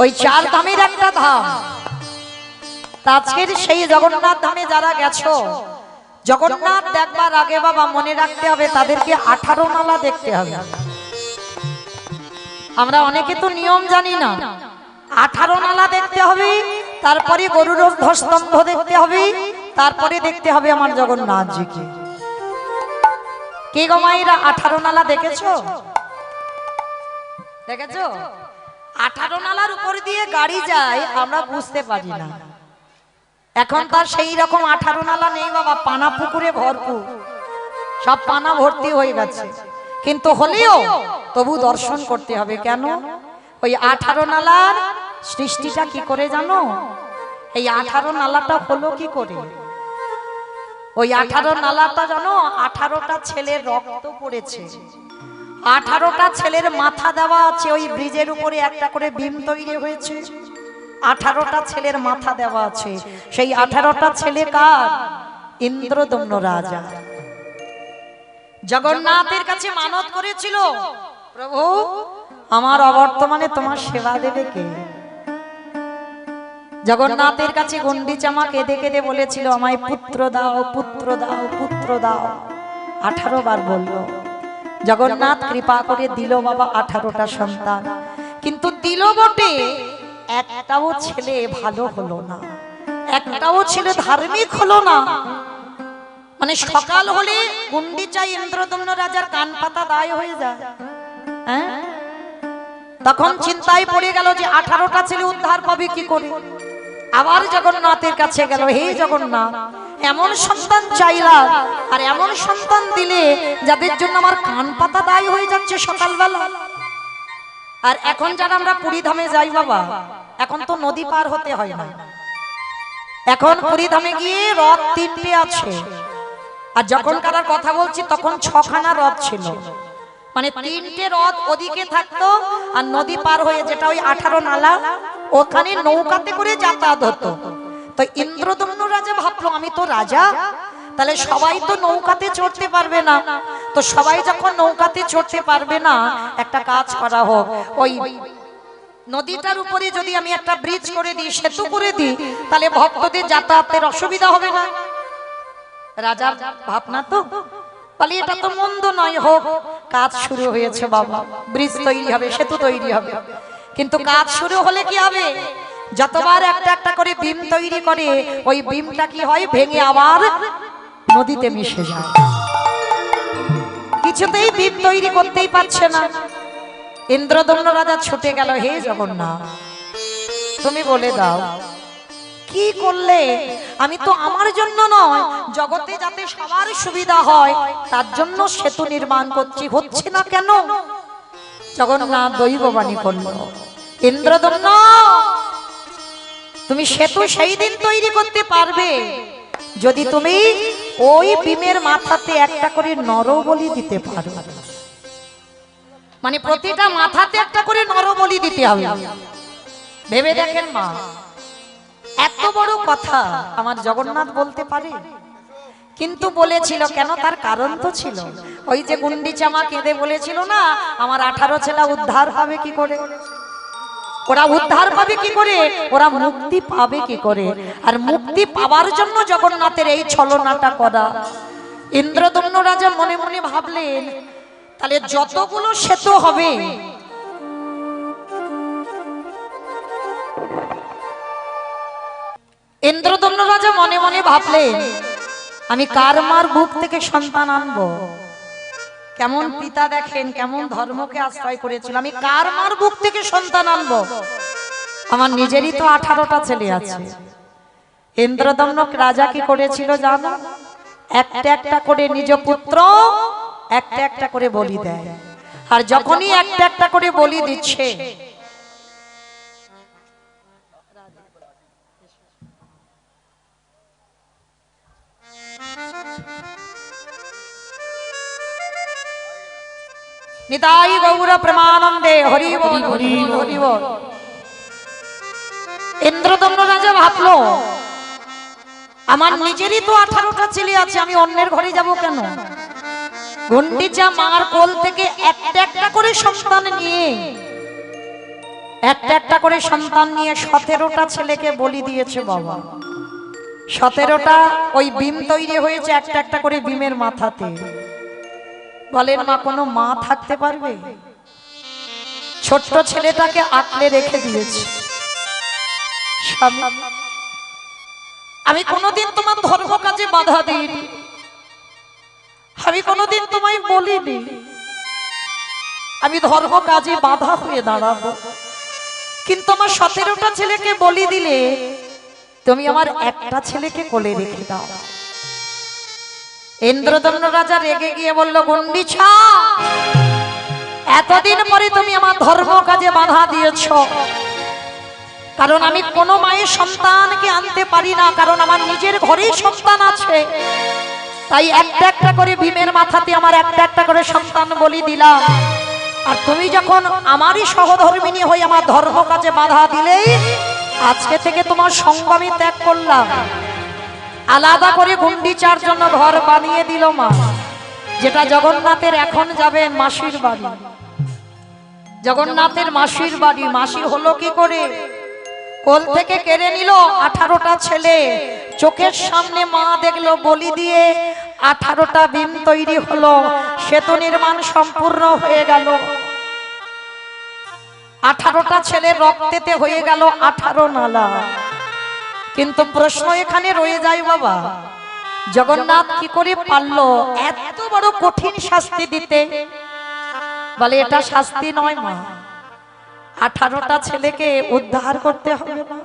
ওই চার ধামের একটা ধাম। তা আজকের সেই জগন্নাথ ধামে যারা গেছো, জগন্নাথ দেখবার আগে বাবা মনে রাখতে হবে তাদেরকে 18 নালা দেখতে হবে। আমরা অনেকে তো নিয়ম জানি না। 18 নালা দেখতে হবে, তারপরে গরুর ধ্বস্তম্ভ দেখতে হবে, তারপরে দেখতে হবে আমার জগন্নাথজিকে। কে গো মায়েরা 18 নালা দেখেছো? দেখেছো? 18 নালার উপর দিয়ে গাড়ি যায়, আমরা বুঝতে পারি না। এখন তার সেই রকম 18 নালা নেই বাবা, পানা পুকুরে ভরপুর, সব পানা ভর্তি হয়ে গেছে। কিন্তু হলেও তবু দর্শন করতে হবে। কেন? ওই 18 নালার সৃষ্টিটা কি করে জানো? এই 18 নালাটা হলো কি করে? ওই 18 নালাটা জানো, 18টা ছেলের রক্ত পড়েছে, 18টা ছেলের মাথা দেওয়া আছে। ওই ব্রিজের উপরে একটা করে বিম তৈরি হয়েছে, 18টা ছেলের মাথা দেওয়া আছে। সেই 18টা ছেলে কার? ইন্দ্রদম্ন রাজা জগন্নাথের কাছে মানত করেছিল, প্রভু আমার অবর্তমানে তোমার সেবা দেবে কে? জগন্নাথের কাছে গুন্ডিচা মা কেঁদে কেঁদে বলেছিল, আমায় পুত্র দাও, পুত্র দাও, পুত্র দাও। 18 বার বলল। জগন্নাথ কৃপা করে দিল বাবা 18টা সন্তান। কিন্তু দিল বটে, একটাও ছেলে ভালো হলো না, একটাও ছেলে ধার্মিক হলো না। মানে সকাল হলে গুন্ডিচা ইন্দ্রদম্ন রাজার কান পাতা দায় হয়ে যায়। হ্যাঁ, তখন চিন্তায় পড়ে গেল যে 18টা ছেলে উদ্ধার পাবে কি করে। আবার জগন্নাথের কাছে গেল, হে জগন্নাথ, এমন সন্তান চাইলাম, আর এমন সন্তান দিলে যাদের জন্য আমার কান পাতা দায় হয়ে যাচ্ছে সকালবেলা। আর এখন যারা আমরা পুরী ধামে যাই বাবা, এখন তো নদী পার হতে হয় না। এখন পুরী ধামে গিয়ে রথ 3টে আছে। আর যখন কারার কথা বলছি তখন 6খানা রথ ছিল। মানে 3টে রথ ওদিকে থাকতো, আর নদী পার হয়ে যেটা ওই 18 নালা, ওখানে নৌকাতে করে যাতায়াত হতো। তো ইন্দ্রদম্ন রাজা ভাবলো, আমি তো রাজা, তাহলে সবাই তো নৌকাতে চড়তে পারবে না। তো সবাই যখন নৌকাতে চড়তে পারবে না, একটা কাজ করা হোক, ওই নদীটার উপরে যদি আমি একটা ব্রিজ করে দিই, সেতু করে দিই, তাহলে ভক্তদের যাতায়াতের অসুবিধা হবে না। রাজার ভাবনা তো, বলে এটা তো মন্দ নয়, হোক। কাজ শুরু হয়েছে বাবা, ব্রিজ তৈরি হবে, সেতু তৈরি হবে। কিন্তু কাজ শুরু হলে কি হবে? যতবার একটা একটা করে বিম তৈরি করে, ওই বিমটা কি হয়? ভেঙে আবার নদীতে মিশে যায়। কিছুতেই বিম তৈরি করতেই পারছে না। ইন্দ্রদম্ন রাজা ছুটে গেল, হে জগন্নাথ, তুমি বলে দাও কি করলে? আমি তো আমার জন্য নয়, জগতে যাতে সবার সুবিধা হয় তার জন্য সেতু নির্মাণ করছি, হচ্ছে না কেন? জগন্নাথ দৈববাণী করল, ইন্দ্রদম্ন, তুমি সেতু সেই দিন তৈরি করতে পারবে যদি তুমি ওই বিমের মাথাতে একটা করে নরবলি দিতে পারো। মানে প্রতিটা মাথাতে একটা করে নরবলি দিতে হবে। ভেবে দেখেন মা, এত বড় কথা আমার জগন্নাথ বলতে পারে? কিন্তু বলেছিল কেন? তার কারণ তো ছিল। ওই যে গুন্ডিচা মা কেঁদে বলেছিল না, আমার 18 ছেলে উদ্ধার পাবে কি করে? ওরা উদ্ধার পাবে কি করে? ওরা মুক্তি পাবে কি করে? আর মুক্তি পাওয়ার জন্য জগন্নাথের এই ছলনাটা করা। ইন্দ্রদম্ন রাজা মনে মনে ভাবলেন, তাহলে যতগুলো সেতু হবে, ইন্দ্রদম্ন রাজা মনে মনে ভাবলেন, আমি কার মার বুক থেকে সন্তান আনবো? কেমন পিতা দেখেন, কেমন ধর্মকে আশ্রয় করেছিল। আমি কার মার বুক থেকে সন্তান আনবো? আমার নিজেরই তো 18টা ছেলে আছে। ইন্দ্রদম্ন রাজা কি করেছিল জানো? একটা একটা করে নিজ পুত্র একটা একটা করে বলি দেয়। আর যখনই একটা একটা করে বলি দিচ্ছে, নিতাই গৌর প্রেমানন্দে হরি বল, হরি বল, হরি বল। ইন্দ্রদম্ন রাজা ভাবলো, আমার নিজেরই তো 18টা ছেলে আছে, আমি অন্যের ঘরে যাব কেন? গুন্ডিচা মার কোল থেকে একটা একটা করে সন্তান নিয়ে একটা একটা করে সন্তান নিয়ে 17টা ছেলেকে বলি দিয়েছে বাবা। 17টা ওই বিম তৈরি হয়েছে একটা একটা করে বিমের মাথাতে। বলেন মা, কোনো মা থাকতে পারবে? ছোট্ট ছেলেটাকে আঁকলে রেখে দিয়েছে। স্বামী, আমি কোনোদিন তোমার ধর্ম কাজে বাধা দিইনি, আমি কোনোদিন তোমায় বলিনি আমি ধর্ম কাজে বাধা হয়ে দাঁড়াবো, কিন্তু আমার 17টা ছেলেকে বলি দিলে তুমি আমার একটা ছেলেকে কোলে রেখে দাও। ইন্দ্রদম্ন রাজা রেগে গিয়ে বলল, গুন্ডিছা, এতদিন পরে তুমি আমার ধর্ম কাজে বাধা দিয়েছ, কারণ আমি কোনো মায়ের সন্তানকে আনতে পারি না, কারণ আমার নিজের ঘরেই সন্তান আছে, তাই একটা একটা করে ভীমের মাথাতে আমার একটা একটা করে সন্তান বলি দিলাম। আর তুমি যখন আমারই সহধর্মিনী হয়ে আমার ধর্ম কাজে বাধা দিলেই আজকে থেকে তোমার সঙ্গ আমি ত্যাগ করলাম। আলাদা করে গুন্ডিচার জন্য ঘর বানিয়ে দিল মা, যেটা জগন্নাথের এখন যাবে মাসির বাড়ি। জগন্নাথের মাসির বাড়ি। মাসি হলো কি করে? কোল থেকে কেড়ে নিল 18টা ছেলে, চোখের সামনে মা দেখলো বলি দিয়ে 18টা বিম তৈরি হলো, সেতু নির্মাণ সম্পূর্ণ হয়ে গেল। 18টা ছেলে রক্তেতে হয়ে গেল 18 নালা। কিন্তু প্রশ্ন এখানে রয়ে যায় বাবা, জগন্নাথ কি করে পারলো এত বড় কঠিন শাস্তি দিতে? বলে এটা শাস্তি নয় মা, 18টা ছেলেকে উদ্ধার করতে হবে না,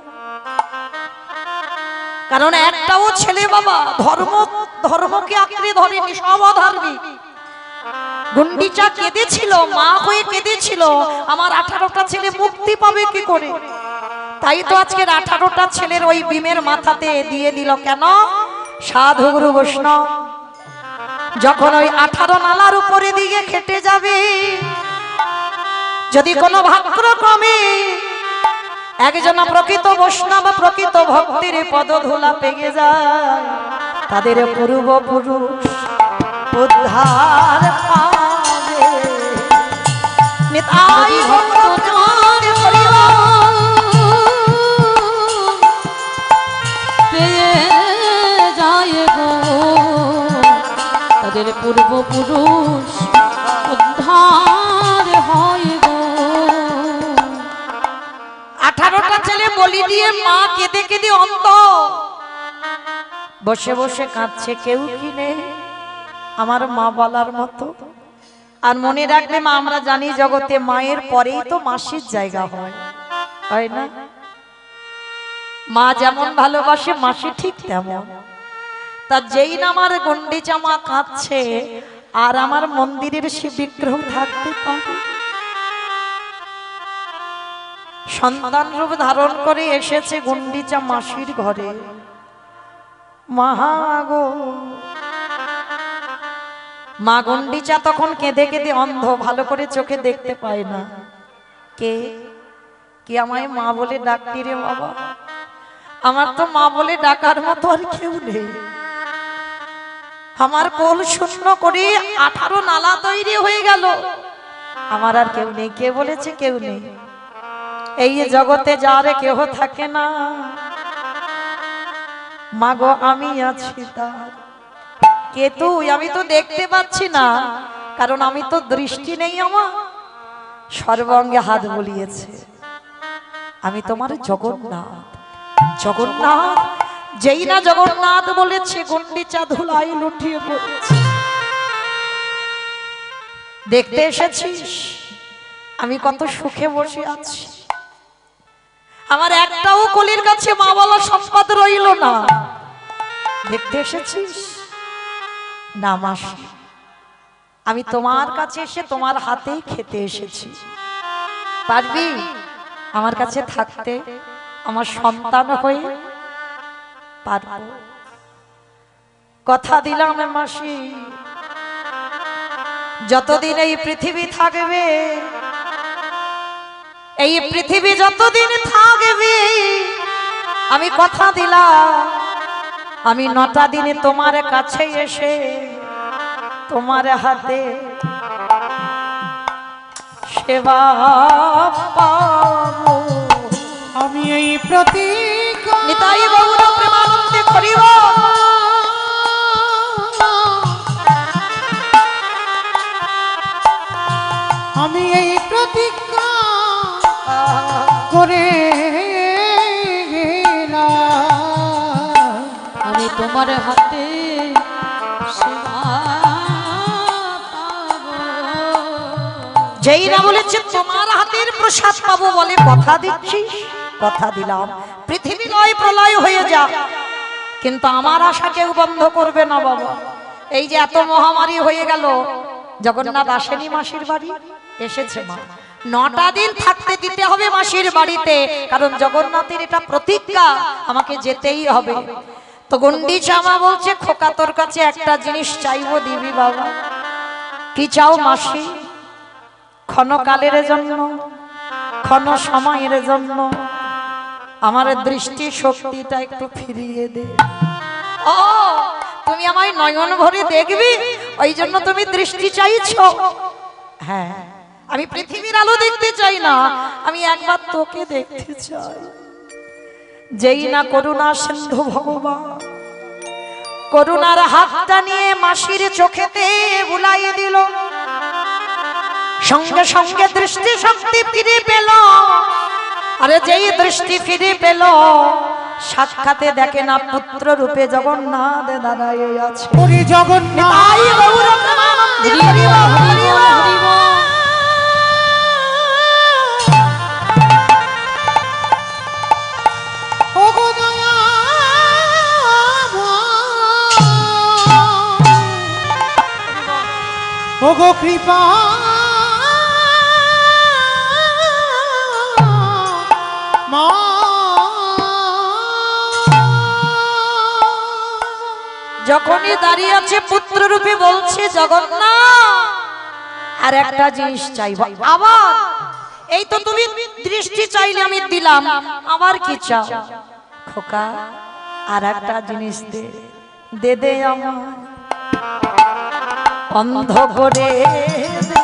কারণ একটাও ছেলে বাবা ধর্মকে আঁকড়ে ধরেনি, সব অধর্মী। গুন্ডিচা কেঁদেছিল, মা হয়ে কেঁদেছিল, আমার 18টা ছেলে মুক্তি পাবে কি করে? তাই তো আজকের 18টা ছেলের ওই বিমের মাথাতে দিয়ে দিল। কেন? সাধু গুরু বৈষ্ণব যখন ওই 18 নালার উপরে দিকে খেটে যাবে, যদি কোনো ভাগ্যক্রমে একজন প্রকৃত বৈষ্ণব প্রকৃত ভক্তির পদধূলা পেয়ে যায়, তাদের পূর্বপুরুষ উদ্ধার পাবে। নিতাই ভক্ত তোমার হরিবল পেয়ে যায় গো, তাদের পূর্বপুরুষ উদ্ধার হয় গো। 18টা ছেলে বলি দিয়ে মা কেঁদে কেঁদে অন্ধ, বসে বসে কাঁদছে, কেউ কি নেই আমার মা বলার মতো। আর মনে রাখবে মা, আমরা জানি জগতে মায়ের পরেই তো মাসির জায়গা হয় না? মা যেমন ভালোবাসে মাসি ঠিক তেমন। তা যেই না আমার গুন্ডিচা মা কাঁদছে, আর আমার মন্দিরের সে বিগ্রহ থাকতে পারে? সন্তান রূপ ধারণ করে এসেছে গুন্ডিচা মাসির ঘরে। মাগো, মা গুন্ডিচা তখন কেঁদে কেঁদে অন্ধ, ভালো করে চোখে দেখতে পায় না। কে কি আমায় মা বলে ডাকতি রে বাবা? আমার তো মা বলে ডাকার মতো আর কেউ নেই। আমার কোল শূন্য করে 18 নালা তৈরি হয়ে গেল, আমার আর কেউ নেই। কে বলেছে কেউ নেই? এই জগতে যারে কেহ থাকে না, মাগো আমি আছি তার। কে তুই? আমি তো দেখতে পাচ্ছি না, কারণ আমি তো দৃষ্টি নেই আমার। সর্বাঙ্গে হাত বুলিয়েছে, আমি তোমার জগন্নাথ। জগন্নাথ, যেই না জগন্নাথ বলেছে, গুন্ডিচা ধুলাই লুটিয়ে পড়েছে। দেখতে এসেছিস আমি কত সুখে বসে আছি, আমার একটাও কোলের কাছে মা বলা সম্পদ রইল না। দেখতে এসেছিস না মাসি, আমি তোমার কাছে এসে তোমার হাতেই খেতে এসেছি। পারবি আমার কাছে থাকতে, আমার সন্তান হয়ে? পারব, কথা দিলাম মাসি। যতদিন এই পৃথিবী থাকবে, এই পৃথিবী যতদিন থাকবে, আমি কথা দিলাম, আমি 9টা দিনে তোমার কাছে এসে তোমার হাতে সেবা পাবো। এই প্রতিজ্ঞা নিতাই গৌর প্রেমানন্দে করিব আমি এই প্রতিজ্ঞা করে গেলাম আমি তোমার হাতে সেবা পাবো। যেই না বলেছে তোমার হাতের প্রসাদ পাবো বলে কথা দিচ্ছি, কথা দিলাম। পৃথিবী নয় প্রলয় হয়ে যা, কিন্তু আমার আশা কেউ বন্ধ করবে না বাবা। এই যে এত মহামারী হয়ে গেল, জগন্নাথ আসেনি মাসির বাড়ি, এসেছে মা। 9টা দিন থাকতে দিতে হবে মাসির বাড়িতে, কারণ জগন্নাথের এটা প্রতিজ্ঞা, আমাকে যেতেই হবে। তো গুন্ডিচা মা বলছে, খোকা তোর কাছে একটা জিনিস চাইবো, দিবি বাবা? কি চাও মাসি? ক্ষণকালের জন্য, ক্ষণ সময়ের জন্য আমার দৃষ্টি শক্তিটা একটু ফিরিয়ে দে। ও তুমি আমায় নয়ন ভরে দেখবি, ওই জন্য তুমি দৃষ্টি চাইছো? হ্যাঁ, আমি পৃথিবীর আলো দেখতে চাই না, আমি একবার তোকে দেখতে চাই। যেই না করুণা সিন্ধু ভগবান করুণার হাতটা নিয়ে মাসির চোখেতে বুলাইয়ে দিল, সঙ্গে সঙ্গে দৃষ্টি শক্তি ফিরে পেল। আরে যেই দৃষ্টি ফিরে পেল, সাক্ষাতে দেখে না পুত্র রূপে জগন্নাথ দাঁড়ায় আছে। ওরে জগন্নাথ তাই গৌর প্রেমানন্দে হরিব, হরিব, হরিব। ওগো দয়াময়, ওগো কৃপা যখনই দাঁড়িয়ে আছে পুত্র রূপে বলছে জগন্নাথ, আর একটা জিনিস চাইব। আবার এই তো তুমি দৃষ্টি চাইলে আমি দিলাম, আবার কি চাও? খোকা আর একটা জিনিস দে, দে দে আমার অন্ধ করে দে।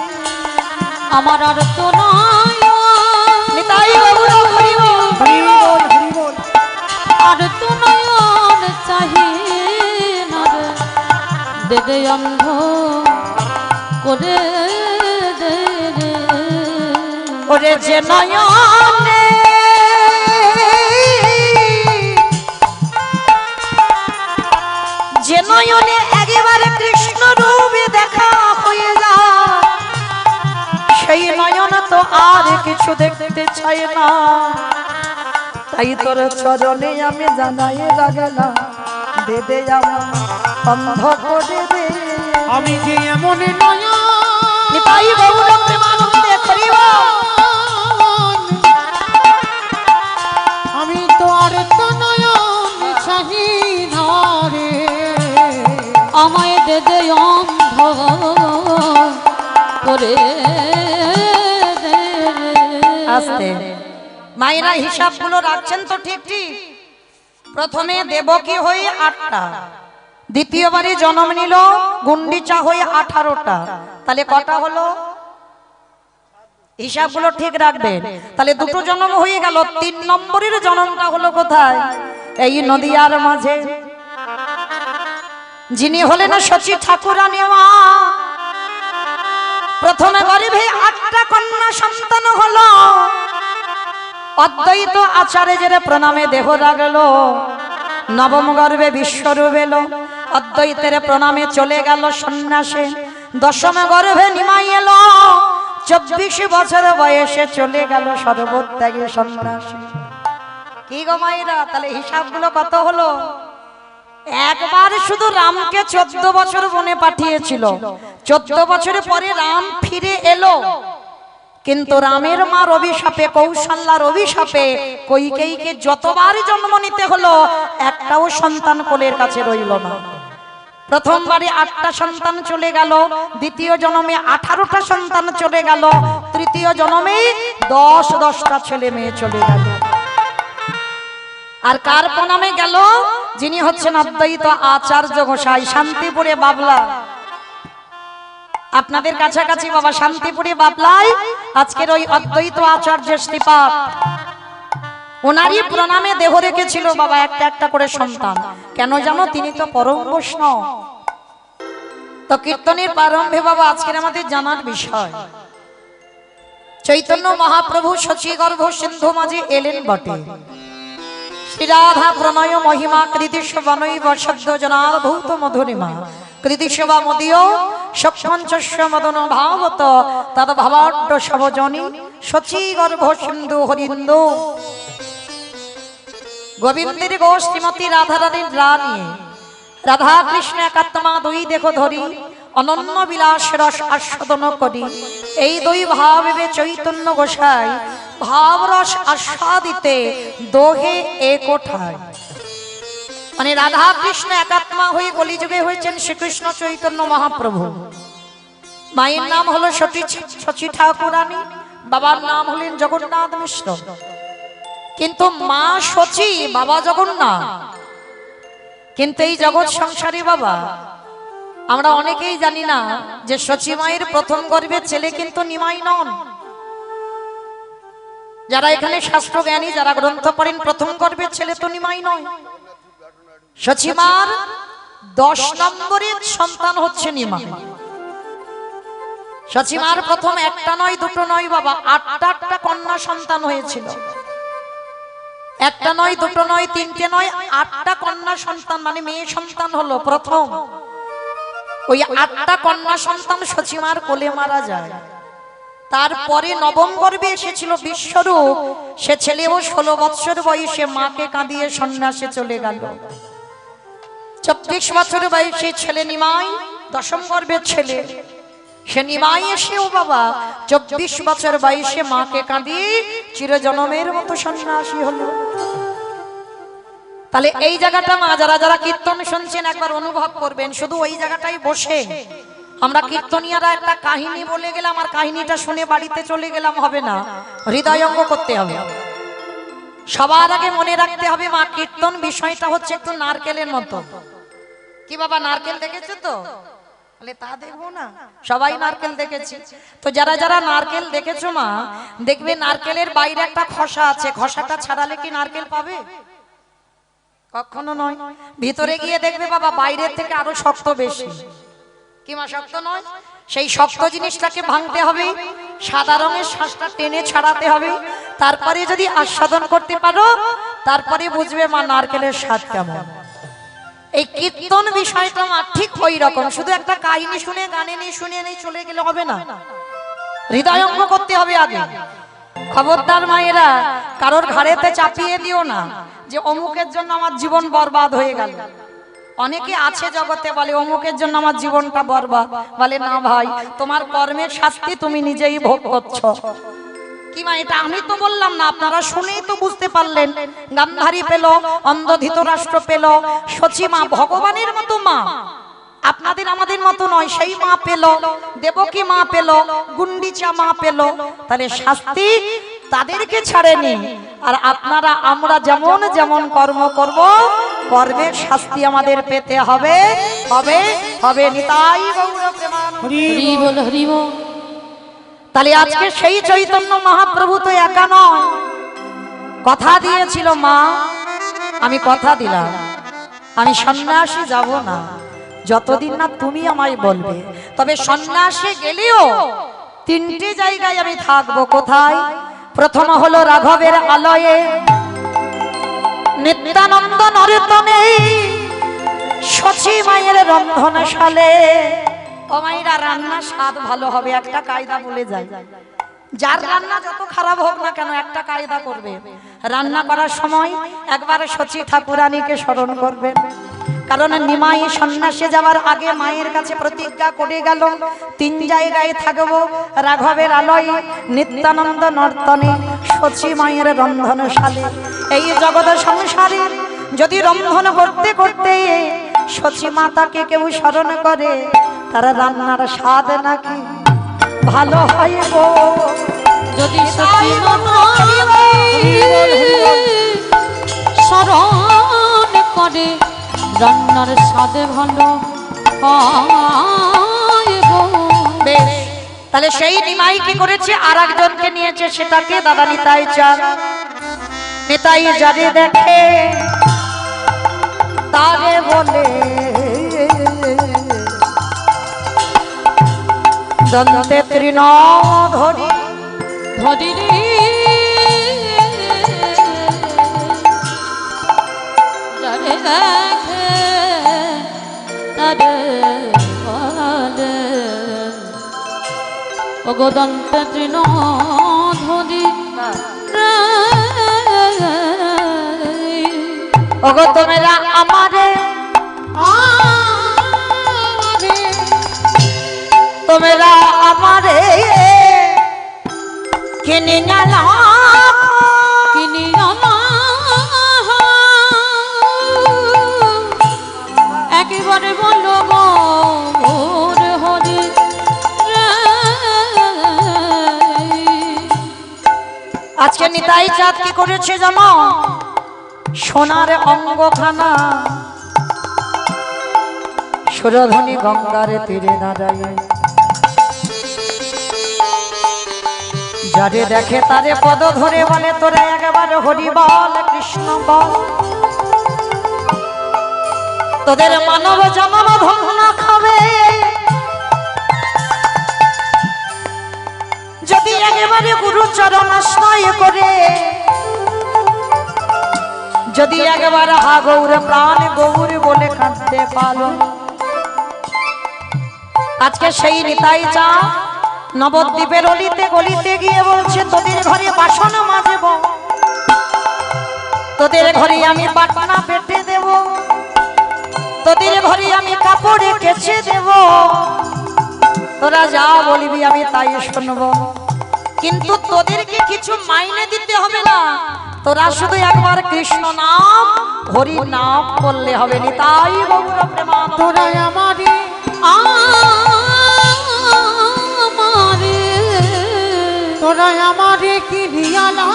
আমার আর তো নয় নিতাই গৌর হরি বল, হরি বল, হরি বল। আর তো নয়ন চাহি না রে, দে দে অন্ধ করে দে রে। ওরে যে নয়নে যে নয়নে একেবারে কৃষ্ণ রূপে দেখা হয়ে যায়, সেই নয়ন তো আর কিছু দেখতে চাই না। তাই তোর চরণে আমি জানাই রাগলাম, দে দে আমার অন্ধ করে দে। আমি যে এমন নয়ন তাই গৌর প্রেমানন্দে করিব, আমি তো আর তো নয়ন চাহি না রে। আমায় দে দে অন্ধ করে দে রে। আস্তে মায়েরা হিসাবগুলো রাখছেন তো ঠিক ঠিক। প্রথমে দেবকী হয়ে 8টা, দ্বিতীয়বারে জন্ম নিল গুন্ডিচা হয়ে 18টা, তাহলে কটা হলো? হিসাবগুলো ঠিক রাখবেন। তাহলে দুটো জন্ম হয়ে গেল, 3 নম্বরের জন্মটা হলো কোথায়? এই নদিয়ার মাঝে, যিনি হলেন শচী ঠাকুরানী মা। প্রথমে গর্ভে 8টা কন্যা সন্তান হলো। অদ্বৈত আচার্যের প্রণামে দেহ রাগলো, নবম গর্ভে বিশ্বরূপ এলো। অদ্বৈতের প্রণামে চলে গেল সন্ন্যাসে। দশম গর্ভে নিমাই এলো, 24 বছর বয়সে চলে গেল সর্বত্যাগী সন্ন্যাসী। কি গো মায়েরা, তাহলে হিসাবগুলো কত হলো? একবার শুধু রামকে 14 বছর বনে পাঠিয়েছিল, 14 বছরের পরে রাম ফিরে এলো। কিন্তু রামের মার অভিশাপে, কৌশল্যার অভিশাপে কইকেয়ীকে যতবার জন্ম নিতে হলো, একটাও সন্তান কোলের কাছে রইল না। প্রথমবারে 8টা সন্তান চলে গেল, দ্বিতীয় জন্মে 18টা সন্তান চলে গেল, তৃতীয় জন্মে 10টা ছেলে মেয়ে চলে গেল। আর কার প্রণামে গেল? যিনি হচ্ছেন অদ্বৈত আচার্য গোসাই, শান্তিপুরে বাবলা। আপনাদের কাছাকাছি বাবা, শান্তিপুরে বাবলায় আজকের ওই অদ্বৈত আচার্যের শ্রীপাদ। ওনারই প্রণামে দেহ রেখেছিল বাবা একটা একটা করে সন্তান। কেন জানো? তিনি তো পরম বৈষ্ণব। তো কীর্তনের প্রারম্ভে বাবা আজকের আমাদের জানার বিষয়, চৈতন্য মহাপ্রভু শচীগর্ভ সিন্ধু মাঝে এলেন বটে, শ্রীরাধা প্রণয় মহিমা কৃতিস্ব বনৈব সদ্য জনার্ভূত মধুরিমা কৃতিস্বা মদীয় সপঞ্চস্য মদন ভাবত তদ ভাবাড্ড সবজনী শচীগর্ভ সিন্ধু হরিন্দু। গোবিন্দের গো শ্রীমতী রাধারানীর রানী রাধা কৃষ্ণ একাত্মা দুই দেখো ধরি অনন্য বিলাস রস আস্বাদন করি। এই দুই ভাবে চৈতন্য গোসাই ভাব রস আস্বাদিতে দোহে এক ওঠায়। মানে রাধা কৃষ্ণ একাত্মা হয়ে কলিযুগে হয়েছেন শ্রীকৃষ্ণ চৈতন্য মহাপ্রভু। মায়ের নাম হলো শচী ঠাকুরানী, বাবার নাম হলেন জগন্নাথ মিশ্র। কিন্তু মা শচী, বাবা জগন্নাথ। কিন্তু এই জগৎ সংসারী বাবা আমরা অনেকেই জানি না যে শচী মায়ের প্রথম গর্ভের ছেলে কিন্তু নিমাই নন। যারা এখানে শাস্ত্র জ্ঞানী, যারা গ্রন্থ পড়েন, প্রথম গর্ভের ছেলে তো নিমাই নয়। শচী মার 10 নম্বরের সন্তান হচ্ছে নিমাই। শচী মার প্রথম একটা নয় দুটো নয় বাবা, 8টা কন্যা সন্তান হয়েছিল। একটা নয় দুটো নয় তিনটে নয়, 8টা কন্যা সন্তান, মানে মেয়ে সন্তান হলো প্রথম। ওই 8টা কন্যা সন্তান শচীমার কোলে মারা যায়। তারপরে নবম গর্ভে এসেছিল বিশ্বরূপ, সে ছেলেও 16 বৎসর বয়সে মাকে কাঁদিয়ে সন্ন্যাসে চলে গেল। 24 বছর বয়সে ছেলে নিমাই, দশম গর্ভের ছেলে। সে নিমাই এসেও বাবা 24 বছর বয়সে মাকে কাঁদিয়ে চিরজনমের মতো সন্ন্যাসী হলো। তাহলে এই জায়গাটা মা যারা যারা কীর্তন শুনছেন একবার অনুভব করবেন। শুধু ওই জায়গাটাই বসে আমরা কীর্তনিয়ারা একটা কাহিনী বলে গেলাম আর কাহিনীটা শুনে বাড়িতে চলে গেলাম হবে না, হৃদয়ঙ্গ করতে হবে। সবার আগে মনে রাখতে হবে মা কীর্তন বিষয়টা হচ্ছে একটু নারকেলের মতো। কি বাবা নারকেল দেখেছো তো? বলে তা দেখবো না, সবাই নারকেল দেখেছি। তো যারা যারা নারকেল দেখেছো মা, দেখবে নারকেলের বাইরে একটা খোসা আছে, খোসাটা ছাড়ালে কি নারকেল পাবে? কখনো নয়। ভিতরে গিয়ে দেখবে বাবা বাইরের থেকে আরো শক্ত বেশি। কি মা শক্ত নয়? সেই শক্ত জিনিসটাকে ভাঙতে হবে, সাদা রঙের শ্বাসটা টেনে ছাড়াতে হবে। তারপরে যদি আস্বাদন করতে পারো তারপরে বুঝবে মা নারকেলের স্বাদ কেমন। এই কীর্তন বিষয়টা মা ঠিক ওই রকম। শুধু একটা কাহিনী শুনে গানে নিয়ে শুনে নেই চলে গেলে হবে না, হৃদয়ঙ্গ করতে হবে আগে। খবরদার মায়েরা, কারোর ঘাড়েতে চাপিয়ে দিও না যে অমুকের জন্য আমার জীবন বরবাদ হয়ে গেল। অনেকে আছে জগতে বলে অমুকের জন্য আমার জীবনটা বরবাদ। বলে না ভাই, তোমার কর্মের শাস্তি তুমি নিজেই ভোগ করছো। কি মা এটা আমি তো বললাম না, আপনারা শুনেই তো বুঝতে পারলেন। গান্ধারী পেল, অন্ধ ধৃতরাষ্ট্র পেল, শচী মা ভগবানের মতো মা, আপনাদের আমাদের মতো নয়, সেই মা পেল, দেবকী মা পেল, গুন্ডিচা মা পেল। তাহলে শাস্তি তাদেরকে ছাড়েনি। আর আপনারা আমরা যেমন যেমন কর্ম করব, কর্মের শাস্তি আমাদের পেতে হবে হবে হবে। নিতাই গৌর প্রেমানন্দ। হরি বল হরি বল। তাহলে আজকে সেই চৈতন্য মহাপ্রভু তো একা নয়, কথা দিয়েছিল মা, আমি কথা দিলাম আমি সন্ন্যাসী যাব না যতদিন না তুমি আমায় বলবে। তবে সন্ন্যাসী গেলেও 3টে জায়গায় আমি থাকবো। কোথায়? প্রথম হলো রাঘবের আলয়ে, নিত্যানন্দ নরতনে, শচী মায়ের রন্ধনশালে। ও মায়েরা, রান্নার স্বাদ ভালো হবে, একটা কায়দা বলে যায়। যার রান্না যত খারাপ হোক না কেন একটা কায়দা করবে, রান্না করার সময় একবার শচী ঠাকুরানীকে স্মরণ করবেন। কারণ নিমাই সন্ন্যাসে যাওয়ার আগে মায়ের কাছে প্রতিজ্ঞা করে গেল 3 জায়গায় থাকবো, রাঘবের আলয়ে, নিত্যানন্দ নর্তনে, শচী মায়ের রন্ধনশালে। এই জগৎ সংসারে যদি রন্ধন করতে করতে শচী মাতাকে কেউ স্মরণ করে, তারা রান্নার স্বাদ নাকি ভালো হয় গো। যদি শচী স্মরণ করে রান্নার স্বাদে ভালো হয় গো। বেশ, তাহলে সেই নিমাই কি করেছে? আর একজনকে নিয়েছে, সেটাকে দাদা নিতাই চাঁদ। নিতাই যারে দেখে তারে বলে দন্তে তৃণ ধরি ধরিনি যারে দেখে তারে বলে অগদন্ত তৃণ ধরি ওগো তোমরা আমারে তোমরা আমারে কিনে নালা কিনি একেবারে বলো গো ওরে হরি আজকে নিতাই চাঁদ কি করেছে জানো সোনার অঙ্গখানা সুরধনী গঙ্গারে তীরে দাঁড়ায় যারে দেখে তারে পদ ধরে বলে তোরা একেবারে হরি বল কৃষ্ণ বল তোদের মানব জনম ধন্য খাবে যদি একেবারে গুরু চরণ আশ্রয় করে যদি একেবারে হা গৌর প্রাণ গৌর বলে কাঁদতে পারো আজকে সেই নিতাই চা নবদ্বীপের অলিতে গলিতে গিয়ে বলছে তোদের ঘরে বাসন মাজব তোদের ঘরে আমি বাটনা পেটে দেব তোদের ঘরে আমি কাপড়ে কেচে দেব তোরা যা বলবি আমি তাই শুনবো কিন্তু তোদেরকে কিছু মাইনে দিতে হবে না তোরা শুধু একবার কৃষ্ণ নাম হরি নাম বললে হবে নিতাই গৌর প্রেমানন্দ তোরা আমারে তোরা আমারে কিনিয়ালা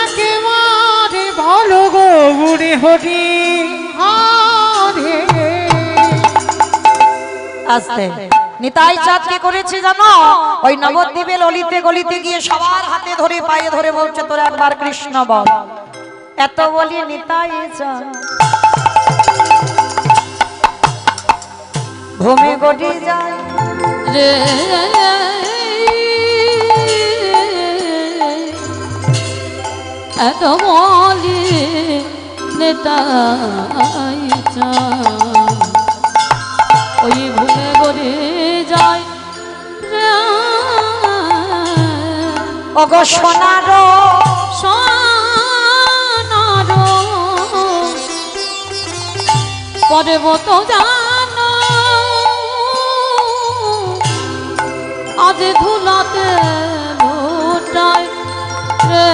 একেবারে ভালো গো বুড়ি হরি হরে আস্তে নিতাই চাঁদ কি করেছে জানো ওই নবদ্বীপের অলিতে গলিতে গিয়ে সবার হাতে ধরে পায়ে ধরে বলছে তোরা একবার কৃষ্ণ বল এত বলি নিতাই চাঁদ ভূমি গড়ি যায় রে এত বলি নেতাই চাঁদ ওই ভূমে গড়ে যায় ওগো সোনার সোনার পর্বত জানো আজ ধুলাতে লুটায় রে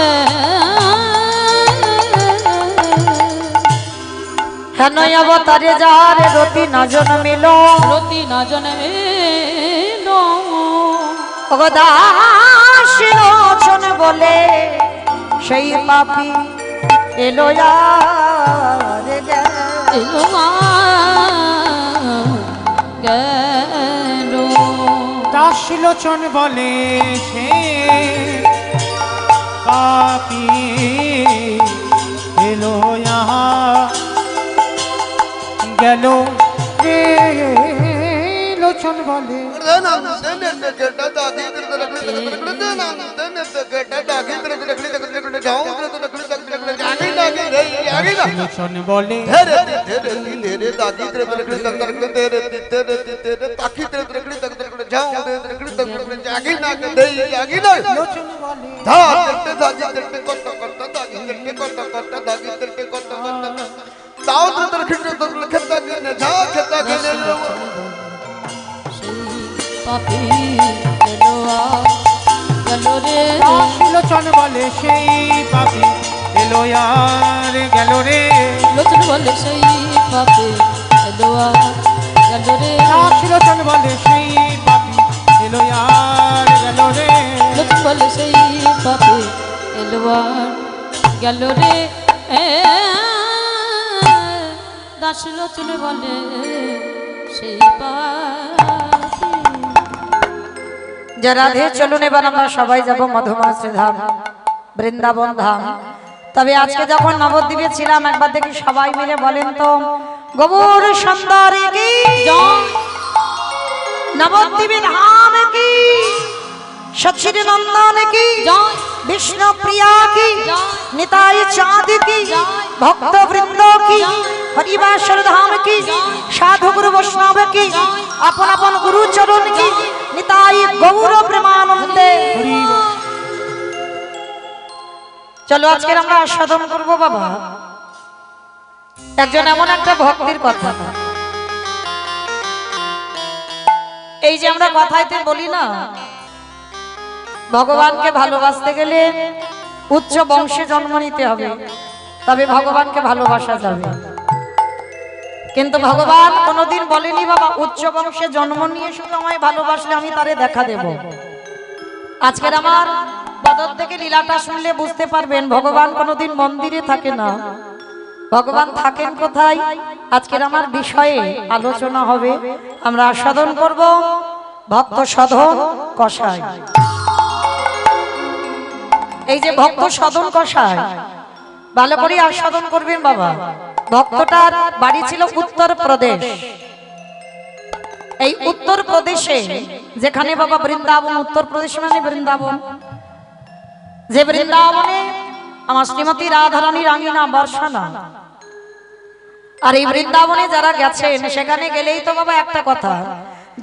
হেন অবতারে যার রতি না জন্মিল রতি না জন্মিল ওগো দাস লোচন বলে সেই পাপি এলো আর এলো গেল দাসলোচন বলে সে পাপি এলো ইহা গেল রে লোচন বলে লোচন বলে লোচন পাপি এলো গেল রে লোচন বলে সেই পাপি এলো আর গেল রে লোচন বলে সেই পাপি এলো গেল রে লোচন বলে সেই পাপি এলো আর গেল রে লোচন বলে সেই পাপি এলো গেল রে দাস লোচন বলে সেই পাপি যে রাধে চলুন এবার আমরা সবাই যাব মধুমাছি ধাম, বৃন্দাবন ধাম। তবে আজকে যখন নবদ্বীপে ছিলাম একবার দেখি সবাই মিলে বলেন তো, গৌর সুন্দরী কি জয়, নবদ্বীপে ধাম কি, সচির নন্দন কি, জয়, বিষ্ণু প্রিয়া কি, জয়, নিতাই চাঁদ কি, জয়, ভক্ত বৃন্দ কি, জয়, হরিবাসর ধাম কি, জয়, সাধু গুরু বৈষ্ণব কি, জয়, আপন আপন গুরু চরণ কি, জয়, নিতাই গৌর প্রেমানন্দে। হরি বল। চলো আজকে আমরা আস্বাদন করব বাবা একজন এমন একটা ভক্তির কথা। এই যে আমরা কথাইতে বলি না, ভগবানকে ভালোবাসতে গেলে উচ্চ বংশে জন্ম নিতে হবে, তবে ভগবানকে ভালোবাসা যাবে। কিন্তু ভগবান কোনোদিন বলেনি বাবা উচ্চ বংশে জন্ম নিয়ে শুধু আমায় ভালোবাসলে আমি তারে দেখা দেব। আজকের আমার বদর থেকে লীলাটা শুনলে বুঝতে পারবেন ভগবান কোনোদিন মন্দিরে থাকে না, ভগবান থাকেন কোথায়। আজকের আমার বিষয়ে আলোচনা হবে, আমরা আস্বাদন করব ভক্ত সাধন কষায়। এই যে ভক্ত সাধন কষায় ভালো করে আস্বাদন করবেন বাবা। ভক্তটার বাড়ি ছিল উত্তর প্রদেশ। এই উত্তর প্রদেশে যেখানে বাবা বৃন্দাবন, উত্তর প্রদেশ মানে বৃন্দাবন, যে বৃন্দাবনে আমার শ্রীমতী রাধারানীর আঙিনা বর্ষানা। আর এই বৃন্দাবনে যারা গেছেন সেখানে গেলেই তো বাবা একটা কথা,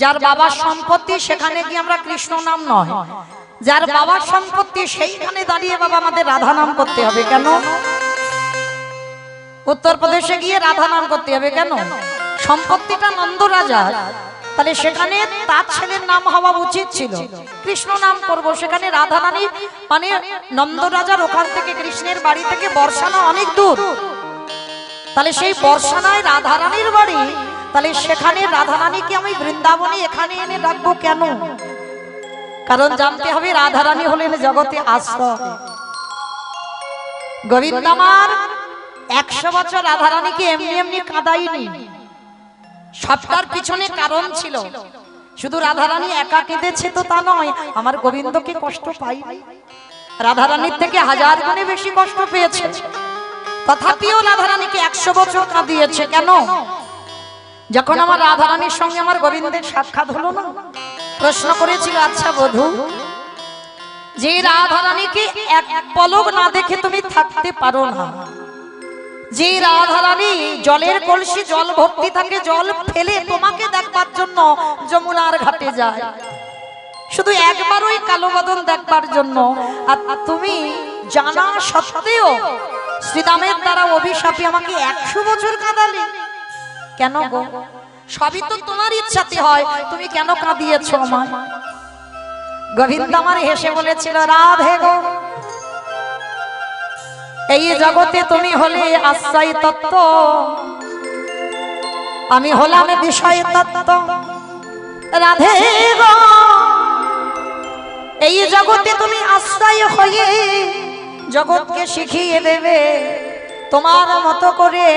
যার বাবার সম্পত্তি সেখানে কি আমরা কৃষ্ণ নাম নয়, যার বাবার সম্পত্তি সেইখানে দাঁড়িয়ে বাবা আমাদের রাধা নাম করতে হবে। কেন উত্তরপ্রদেশে গিয়ে রাধা নাম করতে হবে? কেন? সম্পত্তিটা নন্দ রাজার, তাহলে সেখানে তার ছেলের নাম হওয়া উচিত ছিল কৃষ্ণ নাম করব। সেখানে রাধা রানী মানে নন্দ রাজার ওখান থেকে কৃষ্ণের বাড়ি থেকে বর্ষানা অনেক দূর, তাহলে সেই বর্ষানায় রাধা রানীর বাড়ি, তাহলে সেখানে রাধা রানীকে আমি বৃন্দাবনে এখানে এনে রাখবো কেন? কারণ জানতে হবে রাধা রানী হলেন জগতে আশ্রয়। গোবিন্দ আমার 100 বছর রাধা রানীকে এমনি এমনি কাঁদাইনি, সবটার পিছনে কারণ ছিল। শুধু রাধা রানী একা কেঁদেছে তো তা নয়, আমার গোবিন্দকে কষ্ট পাইনি, রাধা রানীর থেকে 1000 গুণে বেশি কষ্ট পেয়েছে। তথাপিও রাধা রানীকে 100 বছর কাঁদিয়েছে। কেন? যখন আমার রাধা রানীর সঙ্গে আমার গোবিন্দের সাক্ষাৎ হলো না, প্রশ্ন করেছিল, আচ্ছা বধূ, যে রাধা রানীকে এক পলক না দেখে তুমি থাকতে পারো না, যে রাধা রানী জলের কলসি জল ভর্তি থাকে জল ফেলে তোমাকে দেখবার জন্য যমুনার ঘাটে যায়, শুধু একবার ওই কালো বদন দেখবার জন্য, আর তুমি জানা সত্ত্বেও শ্রীরামের দ্বারা অভিশাপে আমাকে 100 বছর কাঁদালে কেন গো? সবই তো তোমার ইচ্ছাতে হয়, তুমি কেন কাঁদিয়েছো আমায়? গোবিন্দ আমার হেসে বলেছিল, রাধে গো, এই জগতে তুমি হলে আশ্রয় তত্ত্ব, আমি হলাম বিষয় তত্ত্ব। রাধে গো, এই জগতে তুমি আশ্রয় হয়ে জগৎকে শিখিয়ে দেবে তোমার মতো করে।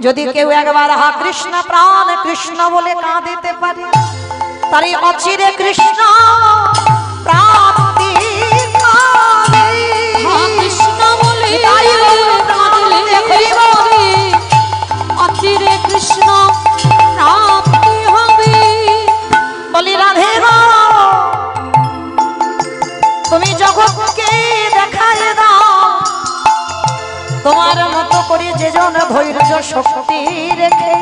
যদি কেউ একবার হা কৃষ্ণ প্রাণ কৃষ্ণ বলে কাঁদিতে পারে, তারই অচিরে কৃষ্ণ প্রাপ্তি পাবে। কৃষ্ণ বলে অচিরে কৃষ্ণ প্রাপ্তি হবে। বলি রাধে গো, তুমি জগৎকে দেখায় দাও তোমার মতো করে, যেজন ধৈর্য শক্তি রেখে,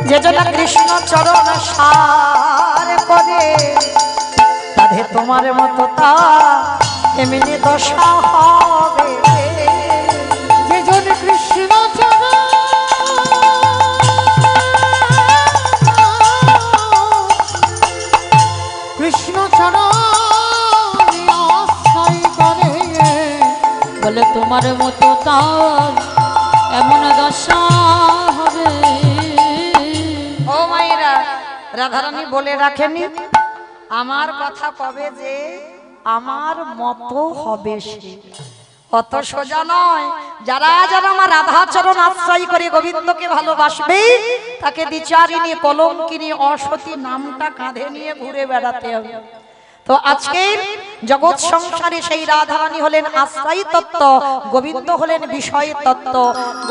যেজন কৃষ্ণ চরণ সার করে, রাধে তোমার মতো তা এমনি দশা হবে। যেজন কৃষ্ণ চরণ কৃষ্ণ চরণ আশ্রয় করে, বলে তোমার মতো তার এমন দশা হবে। ও মায়েরা, রাধারানী বলে রাখেনি আমার কথা কবে যে আমার মতো হবে সে, অত সোজা নয়। যারা যারা আমার রাধাচরণ আশ্রয় করে গোবিন্দকে ভালোবাসবে তাকে দ্বিচারিণী কলঙ্কিনী অসতী নামটা কাঁধে নিয়ে ঘুরে বেড়াতে হবে। তো আজকে জগৎ সংসারে সেই রাধারানী হলেন আশ্রয় তত্ত্ব, গোবিন্দ হলেন বিষয় তত্ত্ব।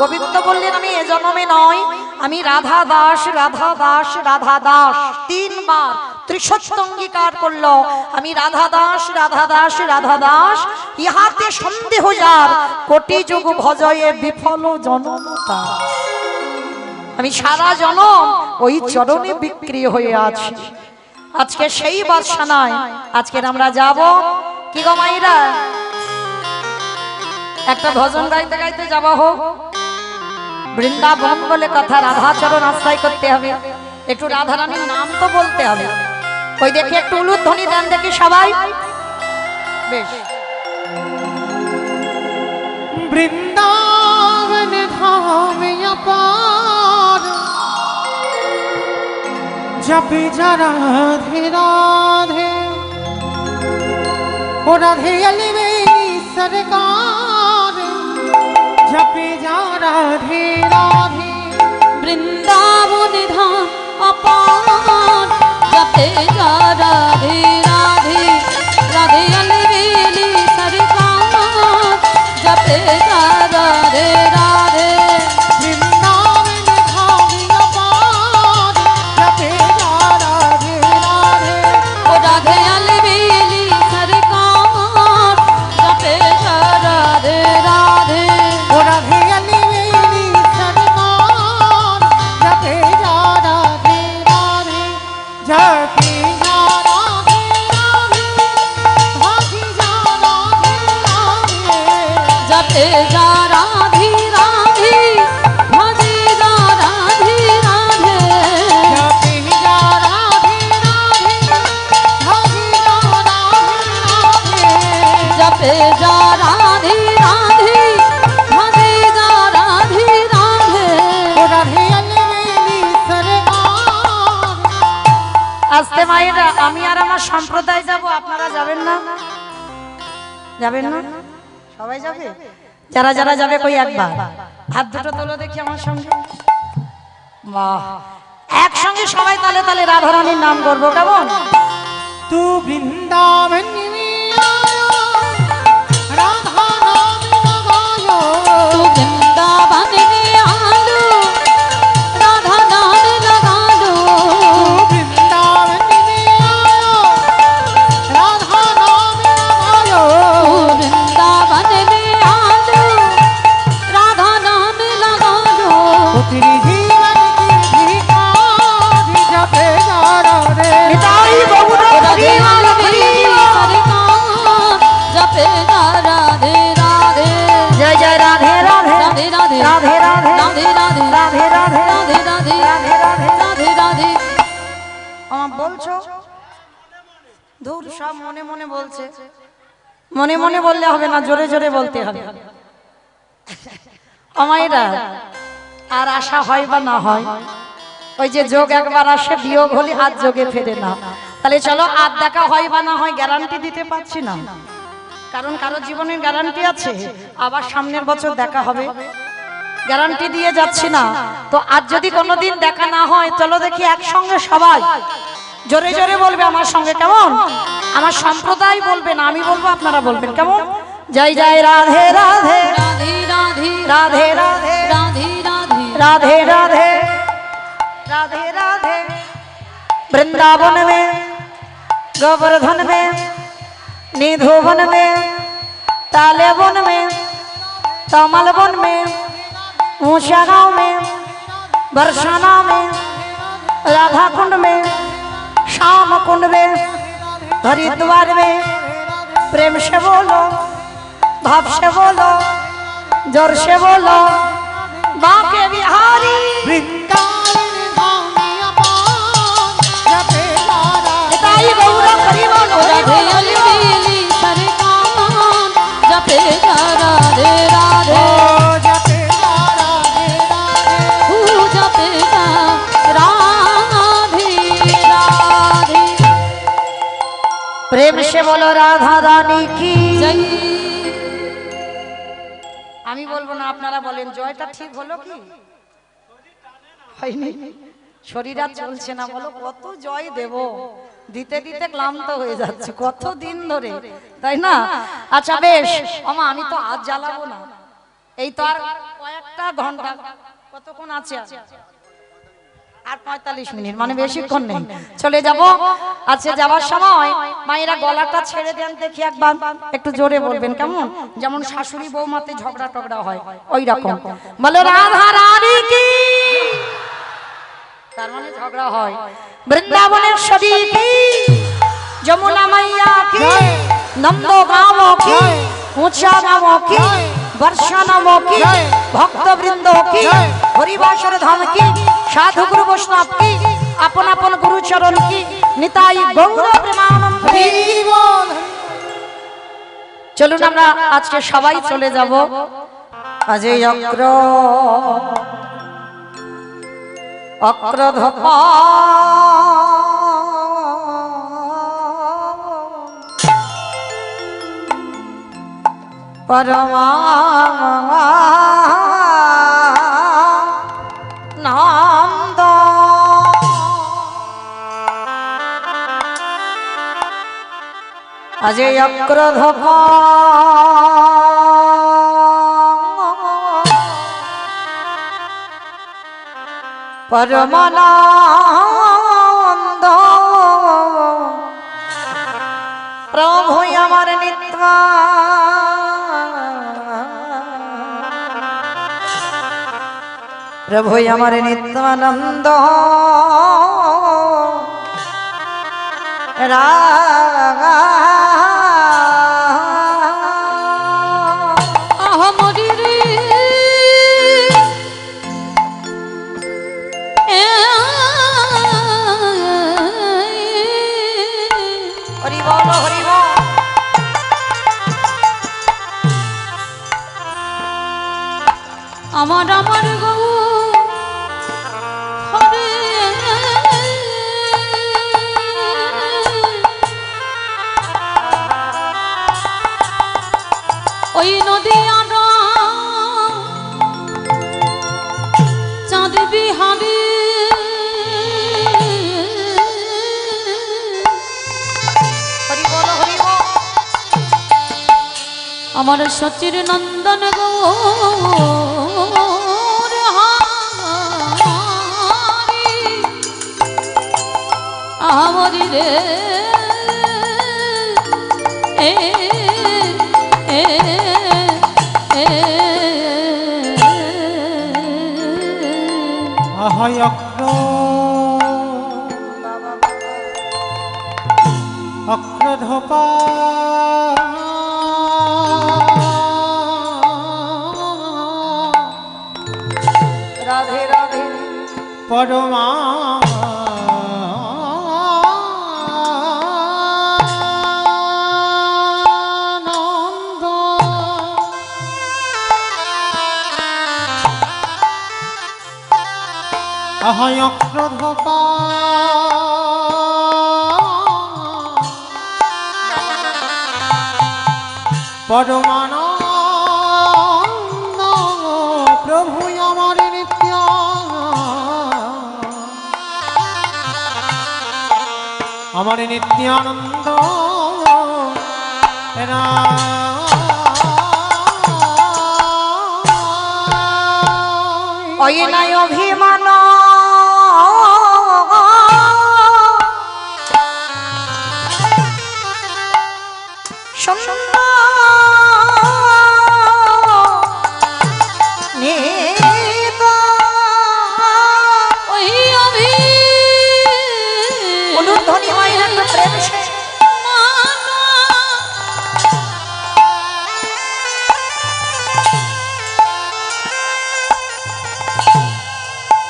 গোবিন্দ বললেন আমি এ জন্মে নয়, আমি রাধা দাস রাধা দাস রাধা দাস। তিনবার ত্রিসত্য অঙ্গীকার করলো, আমি রাধা দাস রাধা দাস রাধা দাস। ইহাতে সন্দেহ যার কোটি যুগ ভজয়ে বিফল জনমতা। আমি সারা জনম ওই চরণে বিক্রি হয়ে আছি। আজকে সেই বর্ষানায় আজকে আমরা যাব কি গো মাইরা, একটা ভজন গাইতে গাইতে যাব হোক। বৃন্দাবন বলে কথা, রাধাচরণ আশ্রয় করতে হবে, একটু রাধারানীর নাম তো বলতে হবে। ওই দেখি একটু উলুধ্বনি দেন দেখি সবাই। বেশ, বৃন্দাবন ধাম অপার, जपे जा राधे राधे, ओ राधे अलवेली सरकार, जपे जा राधे राधे। বৃন্দাবন ধাম অপার, জপে যা রাধে রাধে, রাধে अलवेली सरकार, জপে যা রাধে রাধে। আস্তে মায়েরা, আমি আর আমার সম্প্রদায় যাব, আপনারা যাবেন না? যাবেন না? সবাই যাবে? যারা যারা যাবে কই একবার হাত দুটো তোলো দেখি আমার সঙ্গে। বাহ, একসঙ্গে সবাই তালে তালে রাধারানীর নাম করবো, কেমন? तू वृंदावन में आयो, राधा नाम लगायो। तू वृंदावन में आलो, राधा नाम लगा लो। तू वृंदावन में आयो, राधा नाम लगायो। तू वृंदावन में आलो, राधा नाम लगा लो। तेरी जीवन की भिखारी जपे जा राधे निताई गौर हरि हरि सरकार, जपे जा राधे राधे। जय जय राधे राधे राधे राधे राधे राधे राधे राधे राधे राधे राधे राधे राधे राधे। राधे राधे। আমার বলছো দূর সব মনে মনে বলছে, মনে মনে বললে হবে না, জোরে জোরে বলতে হবে। আমায়রা আর আশা হয় বা না হয়, ওই যে যোগ একবার আসে বিয়োগ হলে হাত যোগে ফেরে না। তাহলে চলো আর দেখা হয় বা না হয় গ্যারান্টি দিতে পারছি না, কারণ কারো জীবনের গ্যারান্টি আছে আবার সামনের বছর দেখা হবে, গ্যারান্টি দিয়ে যাচ্ছি না। তো আজ যদি কোনোদিন দেখা না হয়, চলো দেখি একসঙ্গে সবাই জোরে জোরে বলবে আমার সঙ্গে, কেমন? আমার সম্প্রদায় বলবে না, আমি বলবো, আপনারা বলবেন, কেমন? জয় জয় রাধে রাধে राधे राधे রাধে রাধে राधे राधे राधे राधे राधे राधे। वृंदावन में, गोवर्धन में, निधुवन में, ताले वन में, कमल वन में, ऊंचा गांव में, बरसाना में, राधा कुंड में, श्याम कुंड में, हरिद्वार में। प्रेम से बोलो, भाव से बोलो, जोर से बोलो, बांके बिहारी। वृंदावन धाम अपार, जपे जा राधे निताई गौर हरि बोलो, हरि राधे बोलो, हरि बोलो। अलवेली सरकार, जपे जा राधे राधे। जपे जा राधे राधे। जपे जा राधे राधे। प्रेम से बोलो राधा रानी की। जय। আমি বলবো বলবো না, আপনারা বলেন জয়টা ঠিক হলো কি হয়নি? শরীর আর চলছে না, বলো কত জয় দেব, দিতে দিতে ক্লান্ত হয়ে যাচ্ছে কত দিন ধরে, তাই না? আচ্ছা বেশ আমা, আমি তো আজ জ্বালাবো না, এই তো আর কয়েকটা ঘন্টা, কতক্ষণ আছে আর 45 মিনিট, মানে বেশিক্ষণ নেই, চলে যাব। আচ্ছা যাওয়ার সময় মায়েরা গলাটা ছেড়ে দেন দেখি একবার, একটু জোরে বলবেন কেমন, যেমন শাশুড়ি বৌমাতে ঝগড়া টগড়া হয় ওই রকম, বলো রাধা রানী কি, তার মানে ঝগড়া হয়। বৃন্দাবনের সদী কি, যমুনা মাইয়া কি, নন্দ গাঁও কি, উঁচা গাঁও কি, বর্ষা নাম কি, ভক্তবৃন্দ কি, হরিবাসর ধাম কি, সাধু গুরু বৈষ্ণব কি, আপন আপন গুরুচরণ কি, নিতাই গৌর প্রেমানন্দ। চলুন আমরা আজকে সবাই চলে যাব আজ এই অক্রধপ পরমানন্দ আজ এই অক্রধপ পরমানন্দ প্রভু আমার নিত্য প্রভু আমার নিত্যানন্দ রাগা আমার আমার গো হরে ওই নদী আনা চাঁদ বিহারি আমার সচির নন্দন গো আমারি রে এ এ এ আহাই অক্রধপা রাধে রাধে পরমানন্দ আহাই অক্রধপা পরমানন্দ প্রভু আমার নিত্য আমার নিত্যানন্দ অয়নায় অভিমান ধ্বনি হয় না প্রেম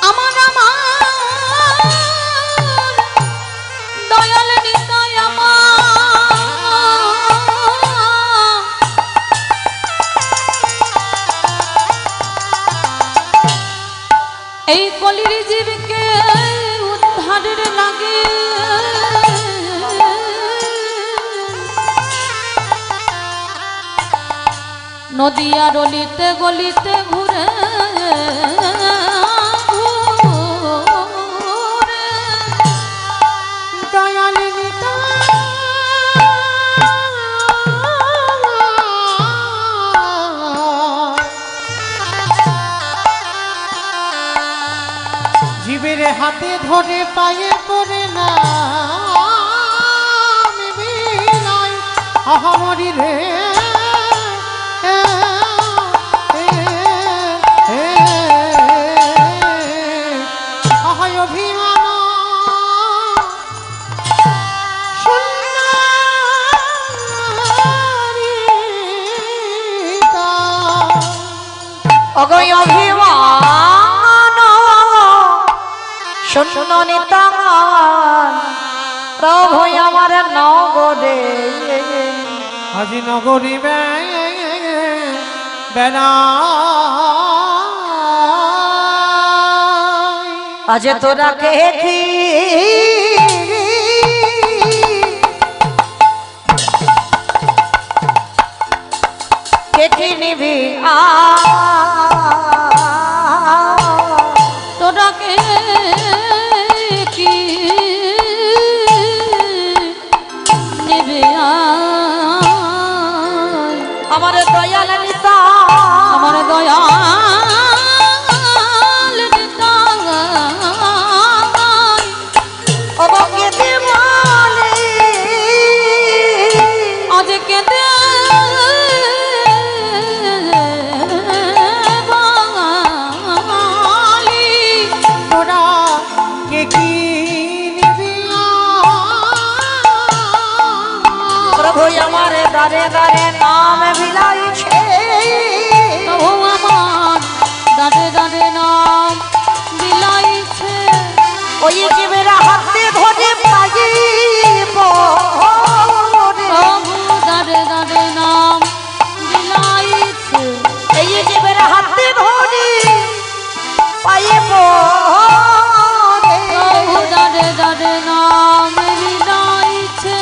আমার আমার দয়াল নিতাই এই কলির জীবকে উদ্ধারের লাগে নদিয়া রলিতে গলিতে ঘুরে ঘুরে দয়াল নিতা জীবের হাতে ধরে পায়ে পড়ে না আহামরি রে আহায় অভিমান অগয় অভিমান শূন্য নিতান প্রভু আমার নগরে আজি নগরী বেলা আজ তোরা কে কে নিবি তোরা কে কি নেবে আমার দয়াল নিতা আমার দয়াল নিতা অবকে দেওয়ালে আজ কেঁদে তোরা কে কি নিবি প্রভু আমার দারে দারে নাম বিলাইছে প্রভু আমার দাদে দাদে নাম বিলাইছে ওই জীবের হাতে ধরে পাইব প্রভু দাদে দাদে নাম বিলাইছে এই জীবের হাতে ধরে পাইব প্রভু দাদে দাদে নাম বিলাইছে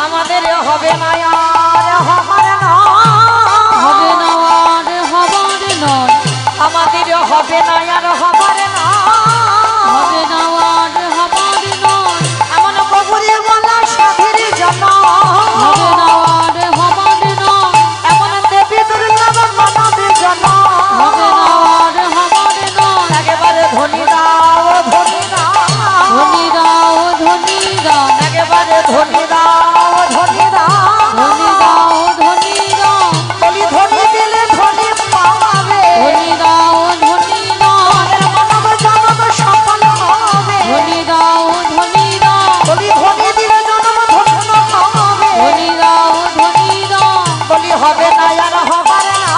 আমাদের হবে না আর হবার না হবে না আর হবার নয় আমাদের হবে না আর হবার না হবে না আর হবার নয় এমন কবরে বলা সাধের জন্য হবে না আর হবার নয় এমন দেবী দুর্গা মানবের জন্য হবে না আর হবার নয় একেবারে ধনী দাও ধনী দাও ধনী দাও ধনী দাও একেবারে ধনী দাও ধনী দাও ধনী দাও ধনী দাও বলি ধনী দিলে ধনী পাবে ধনী দাও ধনী দাও আমাদের মানব জনম সফল হবে ধনী দাও ধনী দাও বলি ধনী দিলে জনম ধন্য হবে ধনী দাও ধনী দাও বলি হবে না আর হবার না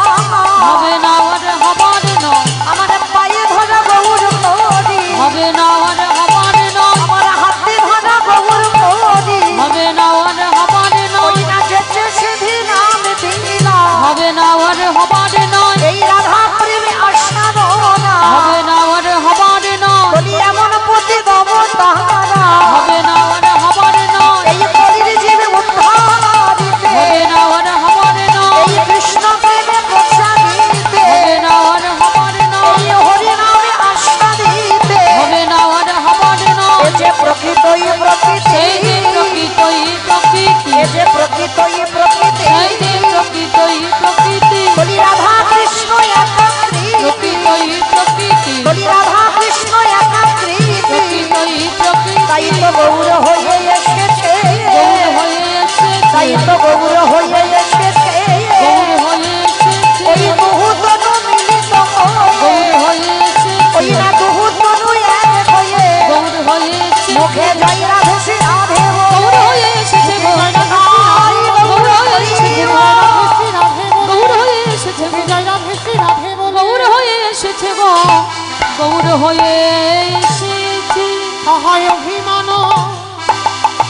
হবে না আর হবার নয় আমার পায়ে ধরা গৌর করি হবে না আর হবার নয় আমার হাতে ধরা গৌর করি হবে না আর হবার নয় ওই না যেচে সিধি নাম দিলা হবে না আর হবার নয় এই রাধা প্রেমে আসানো না হবে না আর হবার নয় বলি এমন পতি দব তাহারা হবে না আর হবার নয় এই কলির জীবে উদ্ধার দিতে হবে না আর হবার নয় এই কৃষ্ণ প্রেমে প্রসাদ দিতে হবে না আর হবার নয় এই হরি নামে আশা দিতে হবে না আর হবার নয় এ যে প্রকৃতই প্রকৃতি সেই যে প্রকৃতই প্রকৃতি এ যে প্রকৃতই প্রকৃতি সেই যে প্রকৃতই প্রকৃতি বলি রাধা কৃষ্ণ একাকৃতি প্রকৃতই প্রকৃতি বলি রাধা কৃষ্ণ একাকৃতি প্রকৃতই প্রকৃতি তাই তো গৌর হয়ে এসেছে গৌর হয়ে এসেছে তাই তো গৌর হয়ে এসেছে গৌর হয়ে এসেছে ওই বহু তনু মিলিত গৌর হয়ে ওই এসেছে না বহু তনু এক হয়ে গৌর হয়ে এসেছে মুখে জয় রাধে শ্রী রাধে গৌর হয়ে এসেছে গৌর হয়ে এসেছে গৌর হয়ে এসেছে বিজয় রাধে শ্রী রাধে বলে গৌর হয়ে এসেছে গো গৌর হয়ে এসেছে আহায় অভিমান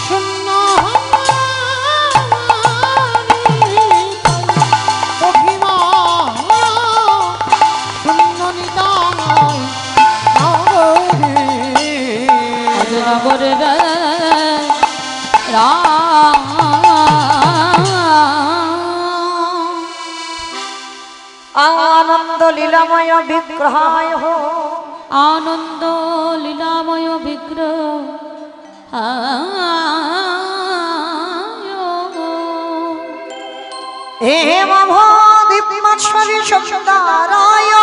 শূন্য অভিমান শূন্য নিদায় আজ নগরে রাম লীলাময় বিগ্রহায় হো আনন্দ লীলাময় বিগ্রহ হে মাভ দীপ্তিমাৎসরি সুন্দরায়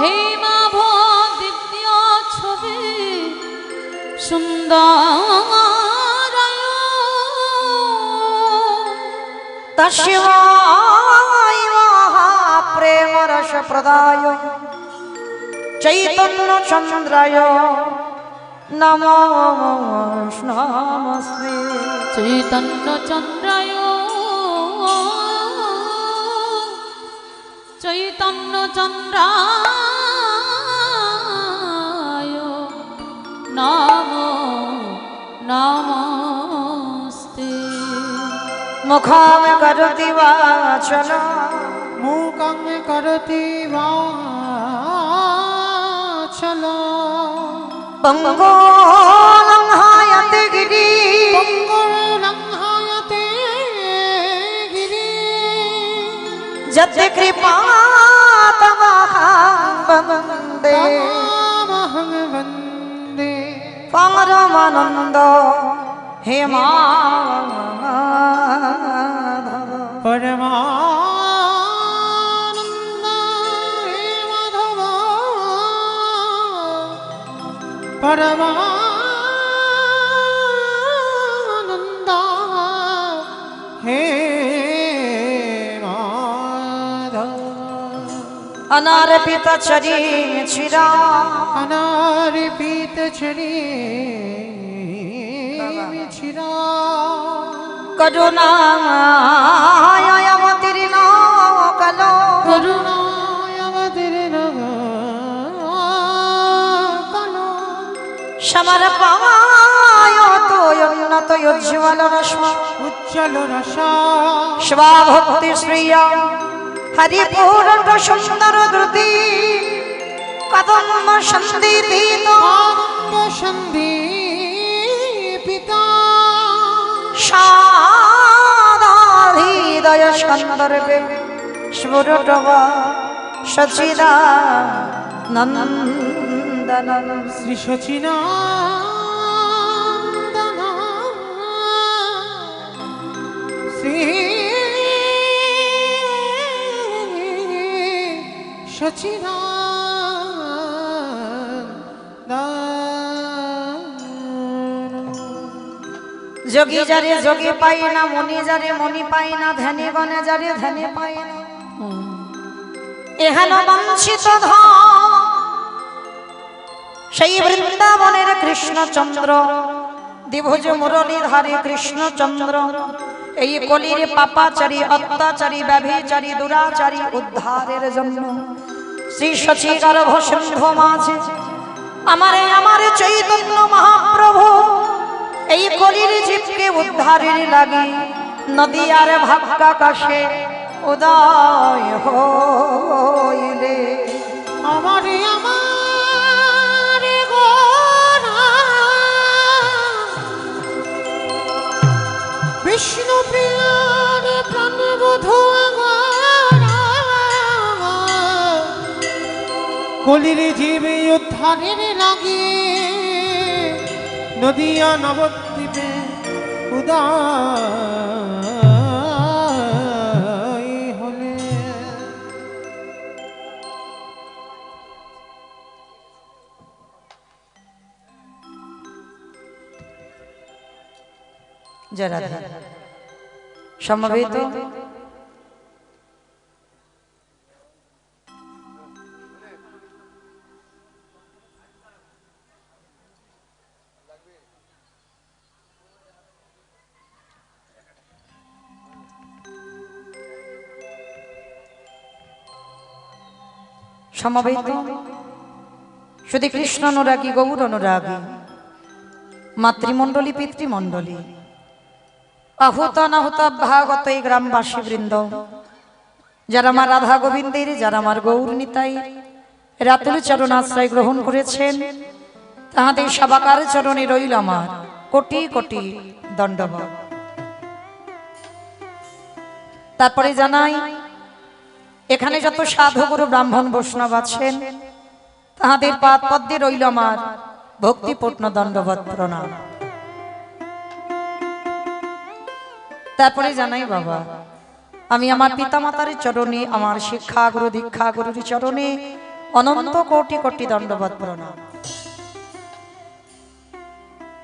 হে মাভ দিব্য ছবি সুন্দর তস্মাই মহাপ্রেম রস প্রদায় চৈতন্য চন্দ্রায় নমো নমস্তে চৈতন্য চন্দ্রায় চৈতন্য চন্দ্রায় নমো নমস্তে মুখম করতি বাচন মুখং করতি বাচল পঙ্গোলংহায়তে গিরি পঙ্গুলংহায়তে গিরি যত কৃপা তমহং বন্দে তমহং বন্দে পরমানন্দ হে মাধব পরমানন্দ হে মাধব পরমানন্দ হে মাধব অনারপিত চরি ছিরা অনারপিত চরি ছিরা করুণায় অবতীর্ণ কালো করুণায় অবতীর্ণ কালো সমর্পায় তো উন্নত উজ্জ্বল রস উজ্জ্বল রস স্বভক্তি শ্রিয়া হরিপূর্ণ সুন্দর দ্রুতি কদম্ব সন্দীপিত আনন্দ সন্দীপিতা সাদাহৃদয় সন্দর্ভে স্ফুরটব সচিদানন্দন শ্রী সচিনান্দন শ্রী সচিনান্দন যোগী যারে যোগী পাই না মনি যারে মনি পাই না ধ্যানে গণে যারে ধ্যানে পাই না এহেন বঞ্চিত ধন সেই বৃন্দাবনের কৃষ্ণচন্দ্র দ্বিভুজ মুরলীধারী কৃষ্ণচন্দ্র এই কলির পাপাচারী অত্যাচারী ব্যভিচারী দুরাচারী উদ্ধারের জন্য শ্রী শচীগর্ভ সিন্ধু মাঝে আমার চৈতন্য মহাপ্রভু এই কলির জীবকে উদ্ধারের লাগি নদী আর ভাগ্যাকাশে উদয় হইলে আমার গোরা বিষ্ণু প্রিয়ার প্রাণবধূ কলির জীবে উদ্ধারের লাগে নদিয়া নবদ্বীপে উদয় হলে যারা সমবেত সমবেত শুধু কৃষ্ণ অনুরাগী গৌর অনুরাগী মাতৃমণ্ডলী পিতৃমণ্ডলী আহুত অনাহুত ভাগত এই গ্রামবাসী বৃন্দ যারা আমার রাধা গোবিন্দের যারা আমার গৌর নিতাই রাতুল চরণ আশ্রয় গ্রহণ করেছেন তাহাদের সবাকার চরণে রইল আমার কোটি কোটি দণ্ডবত। তারপরে জানাই এখানে যত সাধু গুরু ব্রাহ্মণ বৈষ্ণব আছেন তাহাদের পাদ পদ্মে রইল আমার ভক্তিপূর্ণ দণ্ডবত প্রণাম। তারপরে জানাই বাবা, আমি আমার পিতামাতার চরণে, আমার শিক্ষা গুরু দীক্ষা গুরুর চরণে অনন্ত কোটি কোটি দণ্ডবত প্রণাম।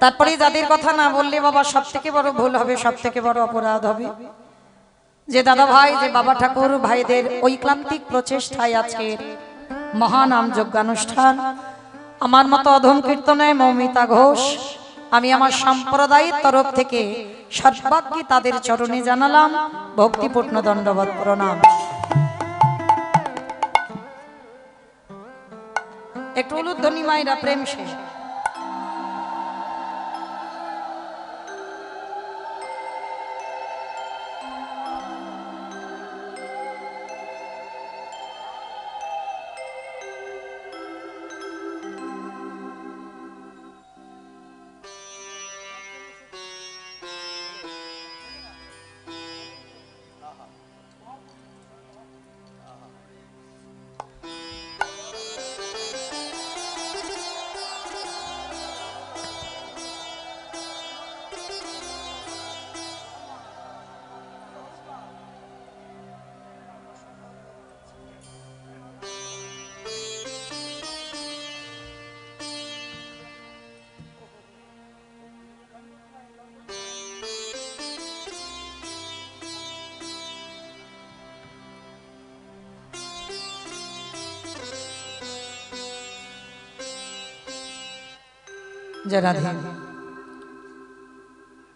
তারপরে যাদের কথা না বললে বাবা সব থেকে বড় ভুল হবে, সব থেকে বড় অপরাধ হবে, যে দাদা ভাই, যে বাবা ঠাকুর ভাইদের ঐক্লান্তিক প্রচেষ্টায় আজকের মহানাম যজ্ঞানুষ্ঠান, আমার মতো অধম কীর্তনায় মৌমিতা ঘোষ, আমি আমার সম্প্রদায়ের তরফ থেকে সর্বাগ্যে তাদের চরণে জানালাম ভক্তিপূর্ণ দণ্ডবত প্রণাম। একটু উলুধ্বনি মায়েরা প্রেম শেষ।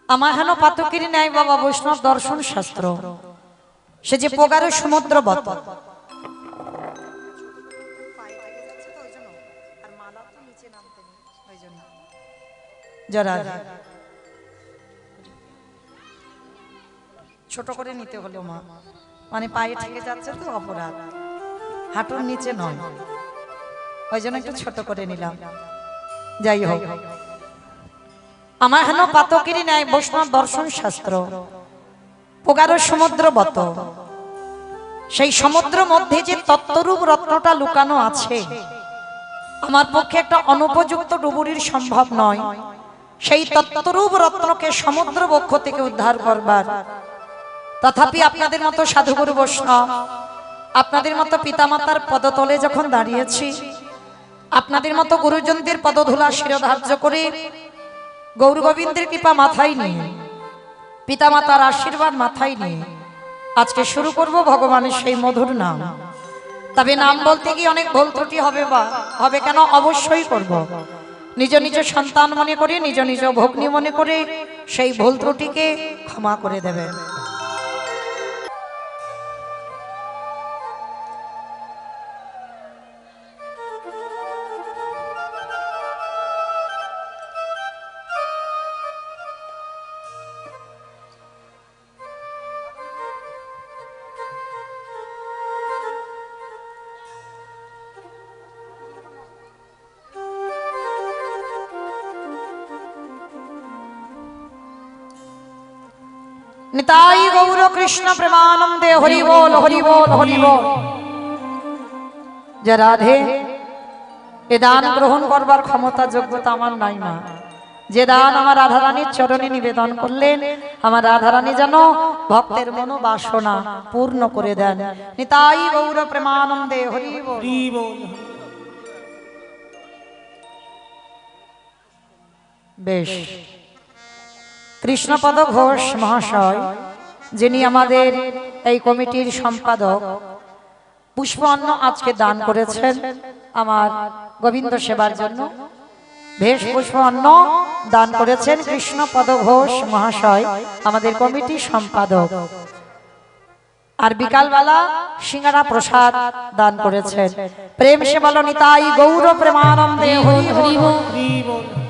আমার হেন পাতকির ন্যায় বাবা বৈষ্ণব দর্শন শাস্ত্র, সে যে পোগার সমুদ্র বত, ছোট করে নিতে হলো মা, মানে পায়ে ঠেকে যাচ্ছে তো অপরাধ, হাঁটুর নিচে নয়, ওই জন্য একটু ছোট করে নিলাম। যাই হোক, আমার হেন পাতকির ন্যায় বৈষ্ণব দর্শন শাস্ত্র পোগার সমুদ্র বত, সেই সমুদ্র মধ্যে যে তত্ত্বরূপ রত্নটা লুকানো আছে, আমার পক্ষে একটা অনুপযুক্ত ডুবুরির সম্ভব নয়। সেই তত্ত্বরূপ রত্নকে সমুদ্র বক্ষ থেকে উদ্ধার করবার, তথাপি আপনাদের মতো সাধুগুরু বৈষ্ণব, আপনাদের মতো পিতামাতার পদতলে যখন দাঁড়িয়েছি, আপনাদের মতো গুরুজনদের পদধূলা শিরোধার্য করে গৌর গোবিন্দের কৃপা মাথায় নিয়ে, পিতামাতার আশীর্বাদ মাথায় নিয়ে আজকে শুরু করব ভগবানের সেই মধুর নাম। তবে নাম বলতে গিয়ে অনেক ভুল ত্রুটি হবে, বা হবে কেন, অবশ্যই করব। নিজ নিজ সন্তান মনে করে, নিজ নিজ ভগ্নী মনে করে সেই ভুল ত্রুটিকে ক্ষমা করে দেবেন। নিতাই গৌর কৃষ্ণ প্রেমানন্দে, হরি বল হরি বল হরি বল। যে রাধে, এ দান গ্রহণ করবার ক্ষমতা যোগ্যতা আমার নাই মা। যে দান আমার রাধারানীর চরণে নিবেদন করলেন, আমার রাধারানী যেন ভক্তের মনোবাসনা পূর্ণ করে দেন। নিতাই গৌর প্রেমানন্দে, হরি বল। বেশ, কৃষ্ণপদ ঘোষ মহাশয়, যিনি আমাদের এই কমিটির সম্পাদক, পুষ্পান্ন আজকে দান করেছেন আমার গোবিন্দ সেবার জন্য। বেশ পুষ্পান্ন দান করেছেন কৃষ্ণপদ ঘোষ মহাশয়, আমাদের কমিটির সম্পাদক। আর বিকালবেলা সিঙ্গারা প্রসাদ দান করেছেন। প্রেম সে বলো নিতাই গৌর প্রেমানন্দে, হরি হরি বল।